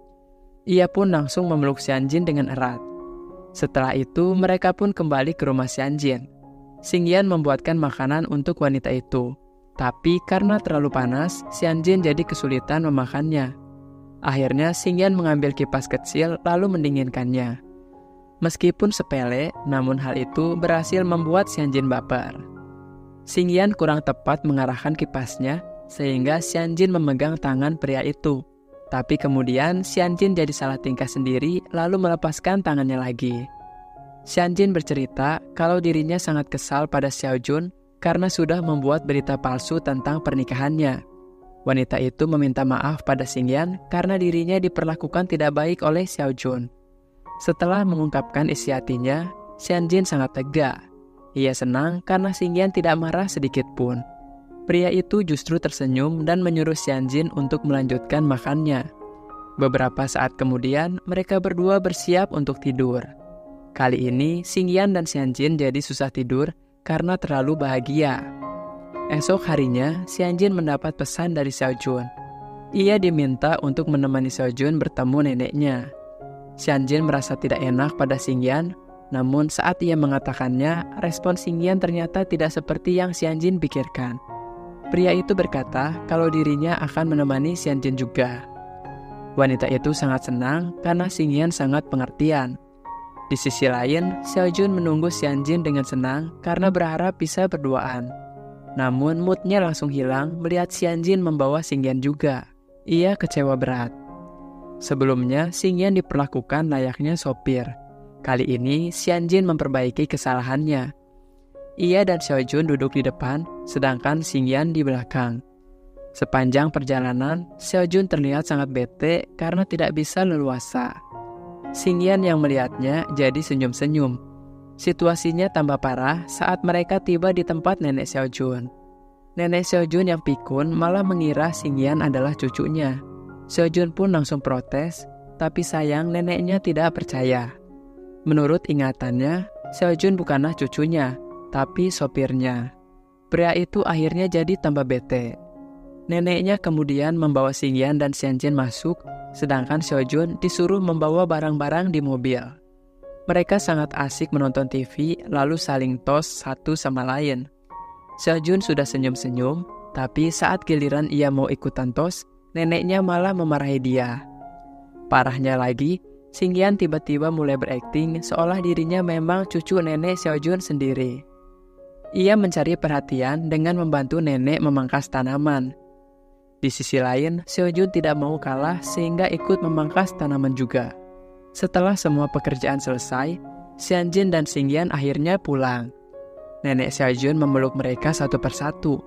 Ia pun langsung memeluk Xianjin dengan erat. Setelah itu, mereka pun kembali ke rumah Xianjin. Xingyan membuatkan makanan untuk wanita itu. Tapi karena terlalu panas, Xianjin jadi kesulitan memakannya. Akhirnya, Xingyan mengambil kipas kecil lalu mendinginkannya. Meskipun sepele, namun hal itu berhasil membuat Xianjin baper. Xingyan kurang tepat mengarahkan kipasnya, sehingga Xianjin memegang tangan pria itu. Tapi kemudian Xianjin jadi salah tingkah sendiri lalu melepaskan tangannya lagi. Xianjin bercerita kalau dirinya sangat kesal pada Xiao Jun karena sudah membuat berita palsu tentang pernikahannya. Wanita itu meminta maaf pada Xingyan karena dirinya diperlakukan tidak baik oleh Xiao Jun. Setelah mengungkapkan isi hatinya, Xianjin sangat lega. Ia senang karena Xingyan tidak marah sedikit pun. Pria itu justru tersenyum dan menyuruh Xianjin untuk melanjutkan makannya. Beberapa saat kemudian, mereka berdua bersiap untuk tidur. Kali ini, Xingyan dan Xianjin jadi susah tidur karena terlalu bahagia. Esok harinya, Xianjin mendapat pesan dari Xiao Jun. Ia diminta untuk menemani Xiao Jun bertemu neneknya. Xianjin merasa tidak enak pada Xingyan, namun saat ia mengatakannya, respon Xingyan ternyata tidak seperti yang Xianjin pikirkan. Pria itu berkata kalau dirinya akan menemani Xianjin juga. Wanita itu sangat senang karena Xingyan sangat pengertian. Di sisi lain, Xiaojun menunggu Xianjin dengan senang karena berharap bisa berduaan. Namun moodnya langsung hilang melihat Xianjin membawa Xingyan juga. Ia kecewa berat. Sebelumnya, Xingyan diperlakukan layaknya sopir. Kali ini, Xianjin memperbaiki kesalahannya. Ia dan Xiaojun duduk di depan, sedangkan Xingyan di belakang. Sepanjang perjalanan, Xiaojun terlihat sangat bete karena tidak bisa leluasa. Xingyan yang melihatnya jadi senyum-senyum. Situasinya tambah parah saat mereka tiba di tempat nenek Xiaojun. Nenek Xiaojun yang pikun malah mengira Xingyan adalah cucunya. Xiaojun pun langsung protes, tapi sayang neneknya tidak percaya. Menurut ingatannya, Xiaojun bukanlah cucunya, tapi sopirnya. Pria itu akhirnya jadi tambah bete. Neneknya kemudian membawa Xingyan dan Xianjin masuk, sedangkan Xiaojun disuruh membawa barang-barang di mobil. Mereka sangat asik menonton TV, lalu saling tos satu sama lain. Xiaojun sudah senyum-senyum, tapi saat giliran ia mau ikutan tos, neneknya malah memarahi dia. Parahnya lagi, Xingyan tiba-tiba mulai berakting seolah dirinya memang cucu nenek Xiaojun sendiri. Ia mencari perhatian dengan membantu nenek memangkas tanaman. Di sisi lain, Xiaojun tidak mau kalah sehingga ikut memangkas tanaman juga. Setelah semua pekerjaan selesai, Xianjin dan Xingyan akhirnya pulang. Nenek Xiaojun memeluk mereka satu persatu.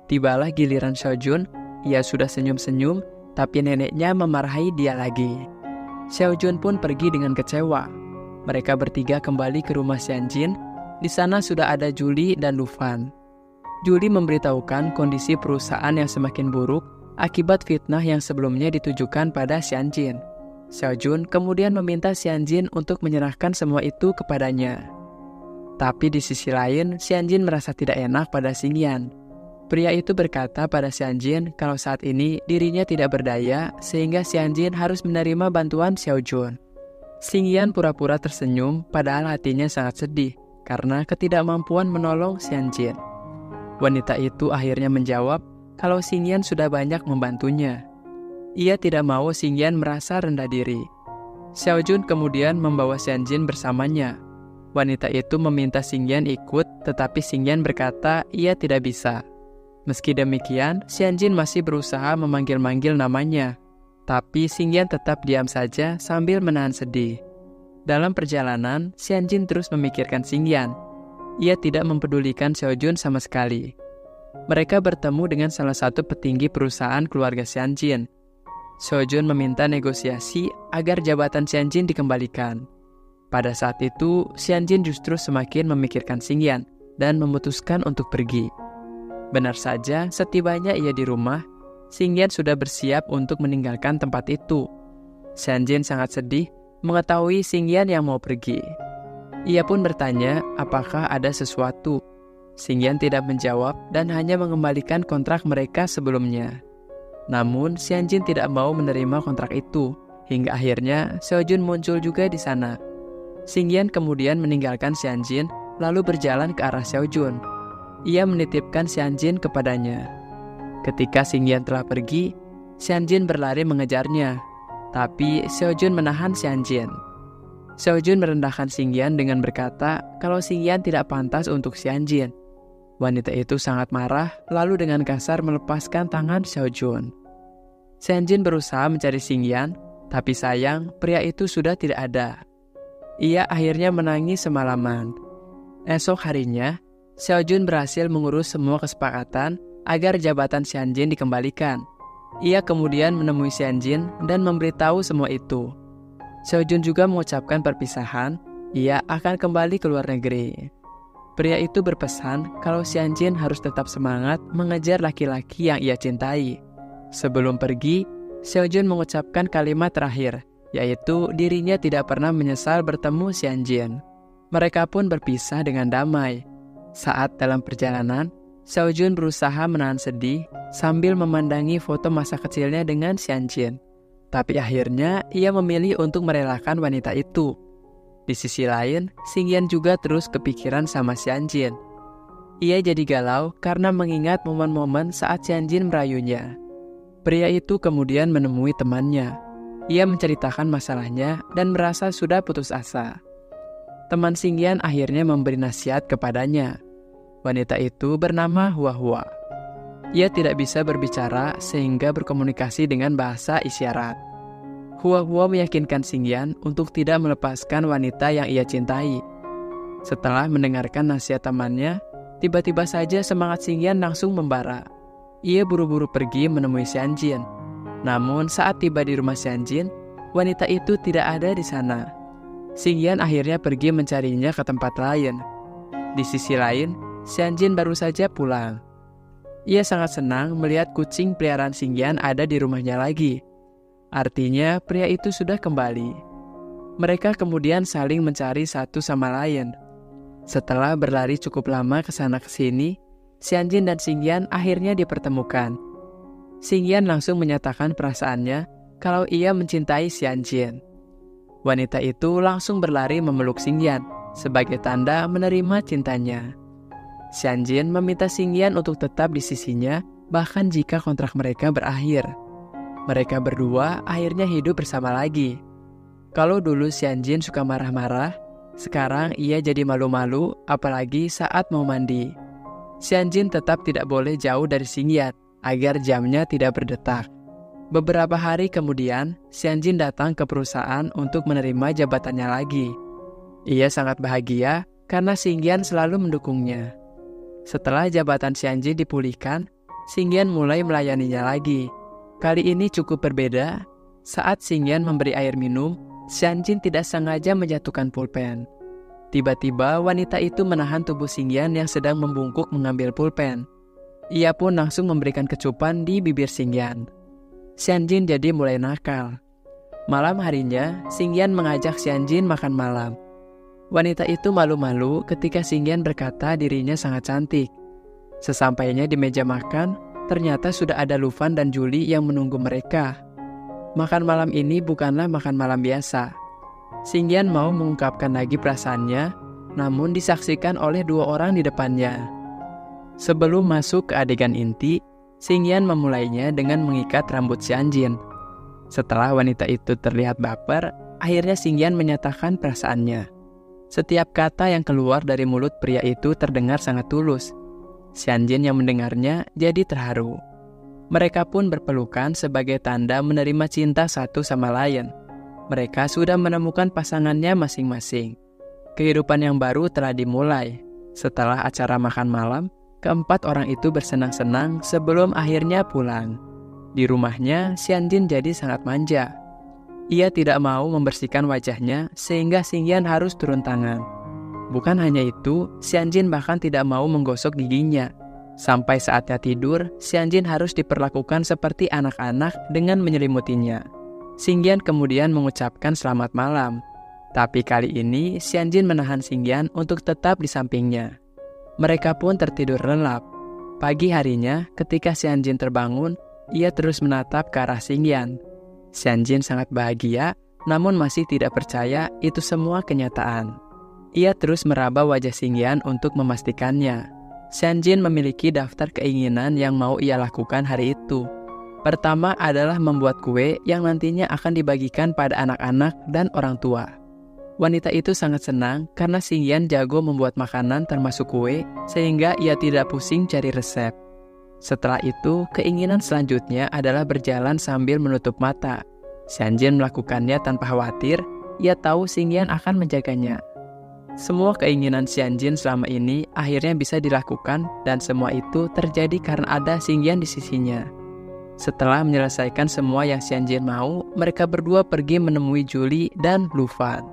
Tibalah giliran Xiaojun, ia sudah senyum-senyum, tapi neneknya memarahi dia lagi. Xiaojun pun pergi dengan kecewa. Mereka bertiga kembali ke rumah Xianjin. Di sana sudah ada Julie dan Dufan. Julie memberitahukan kondisi perusahaan yang semakin buruk akibat fitnah yang sebelumnya ditujukan pada Xianjin. Xiaojun kemudian meminta Xianjin untuk menyerahkan semua itu kepadanya. Tapi di sisi lain, Xianjin merasa tidak enak pada Xingyan. Pria itu berkata pada Xianjin kalau saat ini dirinya tidak berdaya sehingga Xianjin harus menerima bantuan Xiaojun. Xingyan pura-pura tersenyum padahal hatinya sangat sedih karena ketidakmampuan menolong Xianjin. Wanita itu akhirnya menjawab kalau Xingyan sudah banyak membantunya. Ia tidak mau Xingyan merasa rendah diri. Xiaojun kemudian membawa Xianjin bersamanya. Wanita itu meminta Xingyan ikut, tetapi Xingyan berkata ia tidak bisa. Meski demikian, Xianjin masih berusaha memanggil-manggil namanya. Tapi Xingyan tetap diam saja sambil menahan sedih. Dalam perjalanan, Xianjin terus memikirkan Xingyan. Ia tidak mempedulikan Xiaojun sama sekali. Mereka bertemu dengan salah satu petinggi perusahaan keluarga Xianjin. Xiaojun meminta negosiasi agar jabatan Xianjin dikembalikan. Pada saat itu, Xianjin justru semakin memikirkan Xingyan dan memutuskan untuk pergi. Benar saja, setibanya ia di rumah, Xingyan sudah bersiap untuk meninggalkan tempat itu. Xianjin sangat sedih mengetahui Xingyan yang mau pergi. Ia pun bertanya apakah ada sesuatu. Xingyan tidak menjawab dan hanya mengembalikan kontrak mereka sebelumnya. Namun, Xianjin tidak mau menerima kontrak itu, hingga akhirnya Xiaojun muncul juga di sana. Xingyan kemudian meninggalkan Xianjin, lalu berjalan ke arah Xiaojun. Ia menitipkan Xianjin kepadanya. Ketika Xingyan telah pergi, Xianjin berlari mengejarnya, tapi Xiaojun menahan Xianjin. Xiaojun merendahkan Xingyan dengan berkata kalau Xingyan tidak pantas untuk Xianjin. Wanita itu sangat marah, lalu dengan kasar melepaskan tangan Xiaojun. Xianjin berusaha mencari Xingyan, tapi sayang pria itu sudah tidak ada. Ia akhirnya menangis semalaman. Esok harinya, Xiaojun berhasil mengurus semua kesepakatan agar jabatan Xianjin dikembalikan. Ia kemudian menemui Xianjin dan memberitahu semua itu. Xiaojun juga mengucapkan perpisahan, ia akan kembali ke luar negeri. Pria itu berpesan kalau Xianjin harus tetap semangat mengejar laki-laki yang ia cintai. Sebelum pergi, Xiaojun mengucapkan kalimat terakhir, yaitu dirinya tidak pernah menyesal bertemu Xianjin. Mereka pun berpisah dengan damai. Saat dalam perjalanan, Xiaojun berusaha menahan sedih sambil memandangi foto masa kecilnya dengan Xianjin. Tapi akhirnya ia memilih untuk merelakan wanita itu. Di sisi lain, Xingyan juga terus kepikiran sama Xianjin. Ia jadi galau karena mengingat momen-momen saat Xianjin merayunya. Pria itu kemudian menemui temannya. Ia menceritakan masalahnya dan merasa sudah putus asa. teman Xingyan akhirnya memberi nasihat kepadanya. Wanita itu bernama Huahua. Ia tidak bisa berbicara sehingga berkomunikasi dengan bahasa isyarat. Huahua meyakinkan Xingyan untuk tidak melepaskan wanita yang ia cintai. Setelah mendengarkan nasihat temannya, tiba-tiba saja semangat Xingyan langsung membara. Ia buru-buru pergi menemui Xianjin. Namun saat tiba di rumah Xianjin, wanita itu tidak ada di sana. Xingyan akhirnya pergi mencarinya ke tempat lain. Di sisi lain, Xianjin baru saja pulang. Ia sangat senang melihat kucing peliharaan Xingyan ada di rumahnya lagi. Artinya, pria itu sudah kembali. Mereka kemudian saling mencari satu sama lain. Setelah berlari cukup lama ke sana ke sini, Xianjin dan Xingyan akhirnya dipertemukan. Xingyan langsung menyatakan perasaannya kalau ia mencintai Xianjin. Wanita itu langsung berlari memeluk Xingyan sebagai tanda menerima cintanya. Xianjin meminta Xingyan untuk tetap di sisinya bahkan jika kontrak mereka berakhir. Mereka berdua akhirnya hidup bersama lagi. Kalau dulu Xianjin suka marah-marah, sekarang ia jadi malu-malu apalagi saat mau mandi. Xianjin tetap tidak boleh jauh dari Xingyan agar jamnya tidak berdetak. Beberapa hari kemudian, Xianjin datang ke perusahaan untuk menerima jabatannya lagi. Ia sangat bahagia karena Xingyan selalu mendukungnya. Setelah jabatan Xianjin dipulihkan, Xingyan mulai melayaninya lagi. Kali ini cukup berbeda. Saat Xingyan memberi air minum, Xianjin tidak sengaja menjatuhkan pulpen. Tiba-tiba wanita itu menahan tubuh Xingyan yang sedang membungkuk mengambil pulpen. Ia pun langsung memberikan kecupan di bibir Xingyan. Xianjin jadi mulai nakal. Malam harinya, Xingyan mengajak Xianjin makan malam. Wanita itu malu-malu ketika Xingyan berkata dirinya sangat cantik. Sesampainya di meja makan, ternyata sudah ada Lufan dan Julie yang menunggu mereka. Makan malam ini bukanlah makan malam biasa. Xingyan mau mengungkapkan lagi perasaannya, namun disaksikan oleh dua orang di depannya. Sebelum masuk ke adegan inti, Xingyan memulainya dengan mengikat rambut Xianjin. Setelah wanita itu terlihat baper, akhirnya Xingyan menyatakan perasaannya. Setiap kata yang keluar dari mulut pria itu terdengar sangat tulus. Xianjin yang mendengarnya jadi terharu. Mereka pun berpelukan sebagai tanda menerima cinta satu sama lain. Mereka sudah menemukan pasangannya masing-masing. Kehidupan yang baru telah dimulai. Setelah acara makan malam, keempat orang itu bersenang-senang sebelum akhirnya pulang. Di rumahnya, Xianjin jadi sangat manja. Ia tidak mau membersihkan wajahnya sehingga Xingyan harus turun tangan. Bukan hanya itu, Xianjin bahkan tidak mau menggosok giginya. Sampai saatnya tidur, Xianjin harus diperlakukan seperti anak-anak dengan menyelimutinya. Xingyan kemudian mengucapkan selamat malam. Tapi kali ini, Xianjin menahan Xingyan untuk tetap di sampingnya. Mereka pun tertidur lelap. Pagi harinya, ketika Xianjin terbangun, ia terus menatap ke arah Xingyan. Xianjin sangat bahagia, namun masih tidak percaya itu semua kenyataan. Ia terus meraba wajah Xingyan untuk memastikannya. Xianjin memiliki daftar keinginan yang mau ia lakukan hari itu. Pertama adalah membuat kue yang nantinya akan dibagikan pada anak-anak dan orang tua. Wanita itu sangat senang karena Xingyan jago membuat makanan termasuk kue, sehingga ia tidak pusing cari resep. Setelah itu, keinginan selanjutnya adalah berjalan sambil menutup mata. Xianjin melakukannya tanpa khawatir, ia tahu Xingyan akan menjaganya. Semua keinginan Xianjin selama ini akhirnya bisa dilakukan dan semua itu terjadi karena ada Xingyan di sisinya. Setelah menyelesaikan semua yang Xianjin mau, mereka berdua pergi menemui Julie dan Lufan.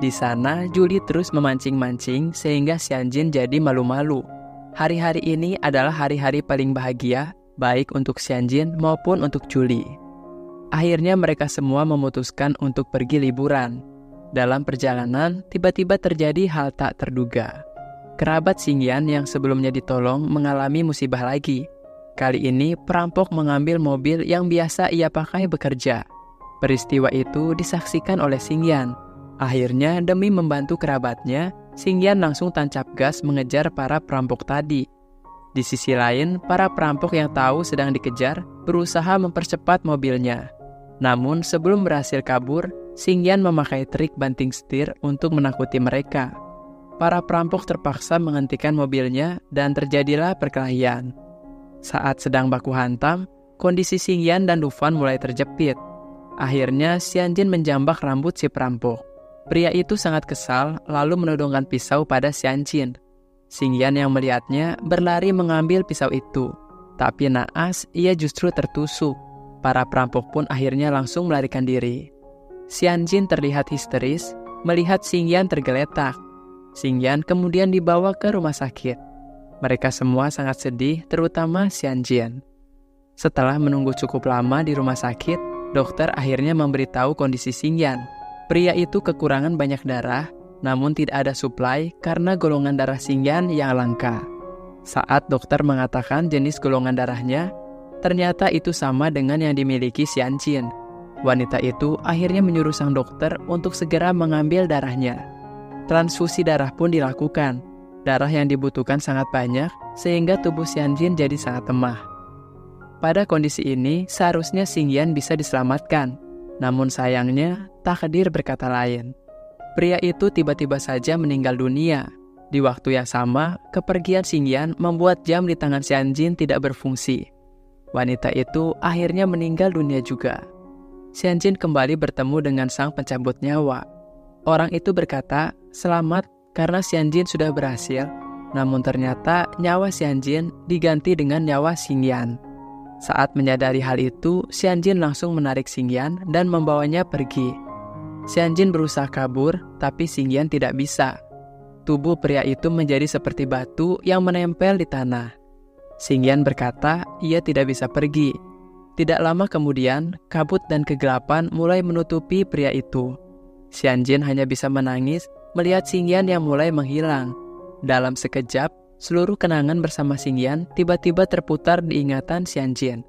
Di sana, Julie terus memancing-mancing sehingga Xianjin jadi malu-malu. Hari-hari ini adalah hari-hari paling bahagia, baik untuk Xianjin maupun untuk Julie. Akhirnya mereka semua memutuskan untuk pergi liburan. Dalam perjalanan, tiba-tiba terjadi hal tak terduga. Kerabat Xingyan yang sebelumnya ditolong mengalami musibah lagi. Kali ini, perampok mengambil mobil yang biasa ia pakai bekerja. Peristiwa itu disaksikan oleh Xingyan. Akhirnya, demi membantu kerabatnya, Xingyan langsung tancap gas mengejar para perampok tadi. Di sisi lain, para perampok yang tahu sedang dikejar berusaha mempercepat mobilnya. Namun sebelum berhasil kabur, Xingyan memakai trik banting setir untuk menakuti mereka. Para perampok terpaksa menghentikan mobilnya dan terjadilah perkelahian. Saat sedang baku hantam, kondisi Xingyan dan Dufan mulai terjepit. Akhirnya Xianjin menjambak rambut si perampok. Pria itu sangat kesal lalu menodongkan pisau pada Xianjin. Xingyan yang melihatnya berlari mengambil pisau itu. Tapi naas, ia justru tertusuk. Para perampok pun akhirnya langsung melarikan diri. Xianjin terlihat histeris melihat Xingyan tergeletak. Xingyan kemudian dibawa ke rumah sakit. Mereka semua sangat sedih, terutama Xianjin. Setelah menunggu cukup lama di rumah sakit, dokter akhirnya memberitahu kondisi Xingyan. Pria itu kekurangan banyak darah, namun tidak ada suplai karena golongan darah Xingyan yang langka. Saat dokter mengatakan jenis golongan darahnya, ternyata itu sama dengan yang dimiliki Xianjin. Wanita itu akhirnya menyuruh sang dokter untuk segera mengambil darahnya. Transfusi darah pun dilakukan. Darah yang dibutuhkan sangat banyak, sehingga tubuh Xianjin jadi sangat lemah. Pada kondisi ini, seharusnya Xingyan bisa diselamatkan. Namun sayangnya, takdir berkata lain. Pria itu tiba-tiba saja meninggal dunia. Di waktu yang sama, kepergian Xingyan membuat jam di tangan Xianjin tidak berfungsi. Wanita itu akhirnya meninggal dunia juga. Xianjin kembali bertemu dengan sang pencabut nyawa. Orang itu berkata, selamat karena Xianjin sudah berhasil, namun ternyata nyawa Xianjin diganti dengan nyawa Xingyan. Saat menyadari hal itu, Xianjin langsung menarik Xingyan dan membawanya pergi. Xianjin berusaha kabur, tapi Xingyan tidak bisa. Tubuh pria itu menjadi seperti batu yang menempel di tanah. Xingyan berkata, ia tidak bisa pergi. Tidak lama kemudian, kabut dan kegelapan mulai menutupi pria itu. Xianjin hanya bisa menangis melihat Xingyan yang mulai menghilang. Dalam sekejap, seluruh kenangan bersama Xingyan tiba-tiba terputar di ingatan Xianjin.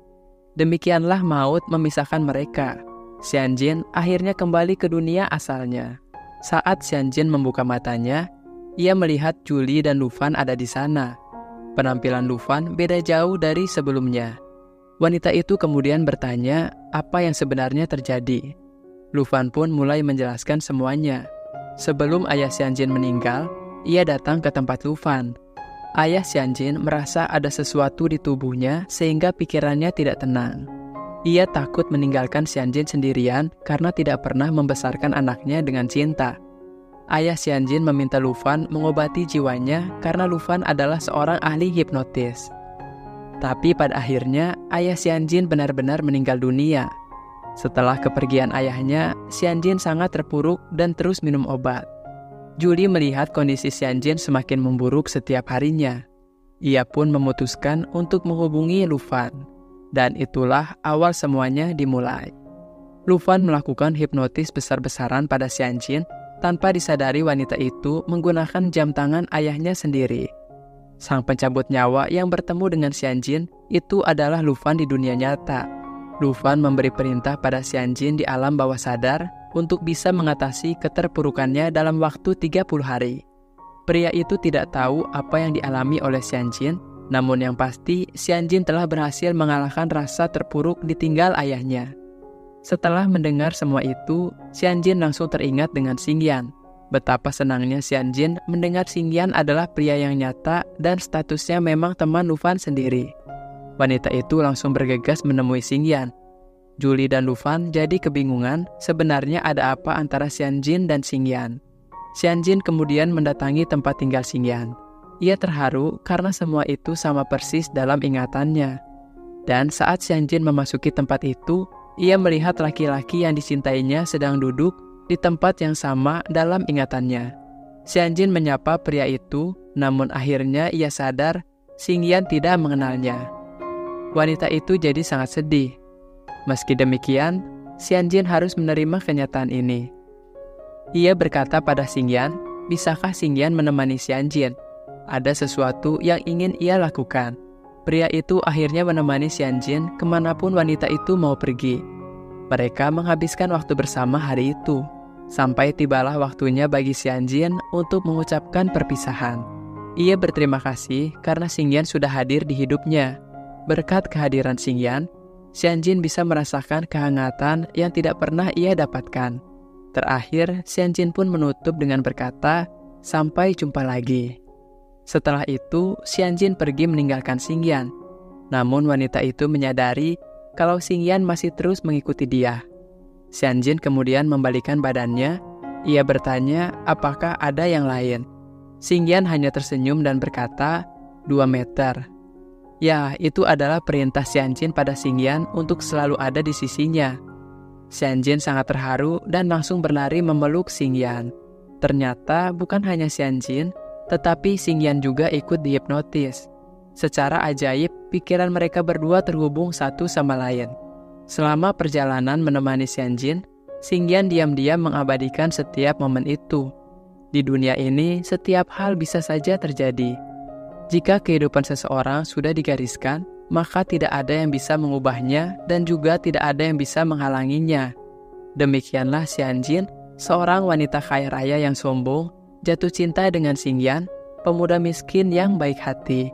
Demikianlah maut memisahkan mereka. Xianjin akhirnya kembali ke dunia asalnya. Saat Xianjin membuka matanya, ia melihat Julie dan Dufan ada di sana. Penampilan Dufan beda jauh dari sebelumnya. Wanita itu kemudian bertanya apa yang sebenarnya terjadi. Dufan pun mulai menjelaskan semuanya. Sebelum ayah Xianjin meninggal, ia datang ke tempat Dufan. Ayah Xianjin merasa ada sesuatu di tubuhnya sehingga pikirannya tidak tenang. Ia takut meninggalkan Xianjin sendirian karena tidak pernah membesarkan anaknya dengan cinta. Ayah Xianjin meminta Dufan mengobati jiwanya karena Dufan adalah seorang ahli hipnotis. Tapi pada akhirnya, ayah Xianjin benar-benar meninggal dunia. Setelah kepergian ayahnya, Xianjin sangat terpuruk dan terus minum obat. Julie melihat kondisi Xianjin semakin memburuk setiap harinya. Ia pun memutuskan untuk menghubungi Dufan. Dan itulah awal semuanya dimulai. Dufan melakukan hipnotis besar-besaran pada Xianjin tanpa disadari wanita itu menggunakan jam tangan ayahnya sendiri. Sang pencabut nyawa yang bertemu dengan Xianjin itu adalah Dufan di dunia nyata. Dufan memberi perintah pada Xianjin di alam bawah sadar untuk bisa mengatasi keterpurukannya dalam waktu 30 hari. Pria itu tidak tahu apa yang dialami oleh Xianjin, namun yang pasti Xianjin telah berhasil mengalahkan rasa terpuruk ditinggal ayahnya. Setelah mendengar semua itu, Xianjin langsung teringat dengan Xingyan. Betapa senangnya Xianjin mendengar Xingyan adalah pria yang nyata dan statusnya memang teman Dufan sendiri. Wanita itu langsung bergegas menemui Xingyan. Julie dan Dufan jadi kebingungan sebenarnya ada apa antara Xianjin dan Xingyan. Xianjin kemudian mendatangi tempat tinggal Xingyan. Ia terharu karena semua itu sama persis dalam ingatannya. Dan saat Xianjin memasuki tempat itu, ia melihat laki-laki yang dicintainya sedang duduk di tempat yang sama dalam ingatannya. Xianjin menyapa pria itu, namun akhirnya ia sadar Xingyan tidak mengenalnya. Wanita itu jadi sangat sedih. Meski demikian, Xianjin harus menerima kenyataan ini. Ia berkata pada Xingyan, bisakah Xingyan menemani Xianjin? Ada sesuatu yang ingin ia lakukan. Pria itu akhirnya menemani Xianjin kemanapun wanita itu mau pergi. Mereka menghabiskan waktu bersama hari itu. Sampai tibalah waktunya bagi Xianjin untuk mengucapkan perpisahan. Ia berterima kasih karena Xingyan sudah hadir di hidupnya. Berkat kehadiran Xingyan, Xianjin bisa merasakan kehangatan yang tidak pernah ia dapatkan. Terakhir, Xianjin pun menutup dengan berkata, "Sampai jumpa lagi." Setelah itu, Xianjin pergi meninggalkan Xingyan. Namun wanita itu menyadari kalau Xingyan masih terus mengikuti dia. Xianjin kemudian membalikan badannya. Ia bertanya apakah ada yang lain. Xingyan hanya tersenyum dan berkata, 2 meter. Ya, itu adalah perintah Xianjin pada Xingyan untuk selalu ada di sisinya. Xianjin sangat terharu dan langsung berlari memeluk Xingyan. Ternyata bukan hanya Xianjin, tetapi Xingyan juga ikut dihipnotis. Secara ajaib, pikiran mereka berdua terhubung satu sama lain. Selama perjalanan menemani Xianjin, Xingyan diam-diam mengabadikan setiap momen itu. Di dunia ini, setiap hal bisa saja terjadi. Jika kehidupan seseorang sudah digariskan, maka tidak ada yang bisa mengubahnya dan juga tidak ada yang bisa menghalanginya. Demikianlah Xianjin, seorang wanita kaya raya yang sombong, jatuh cinta dengan Xingyan, pemuda miskin yang baik hati.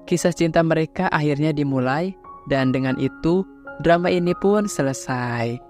Kisah cinta mereka akhirnya dimulai, dan dengan itu, drama ini pun selesai.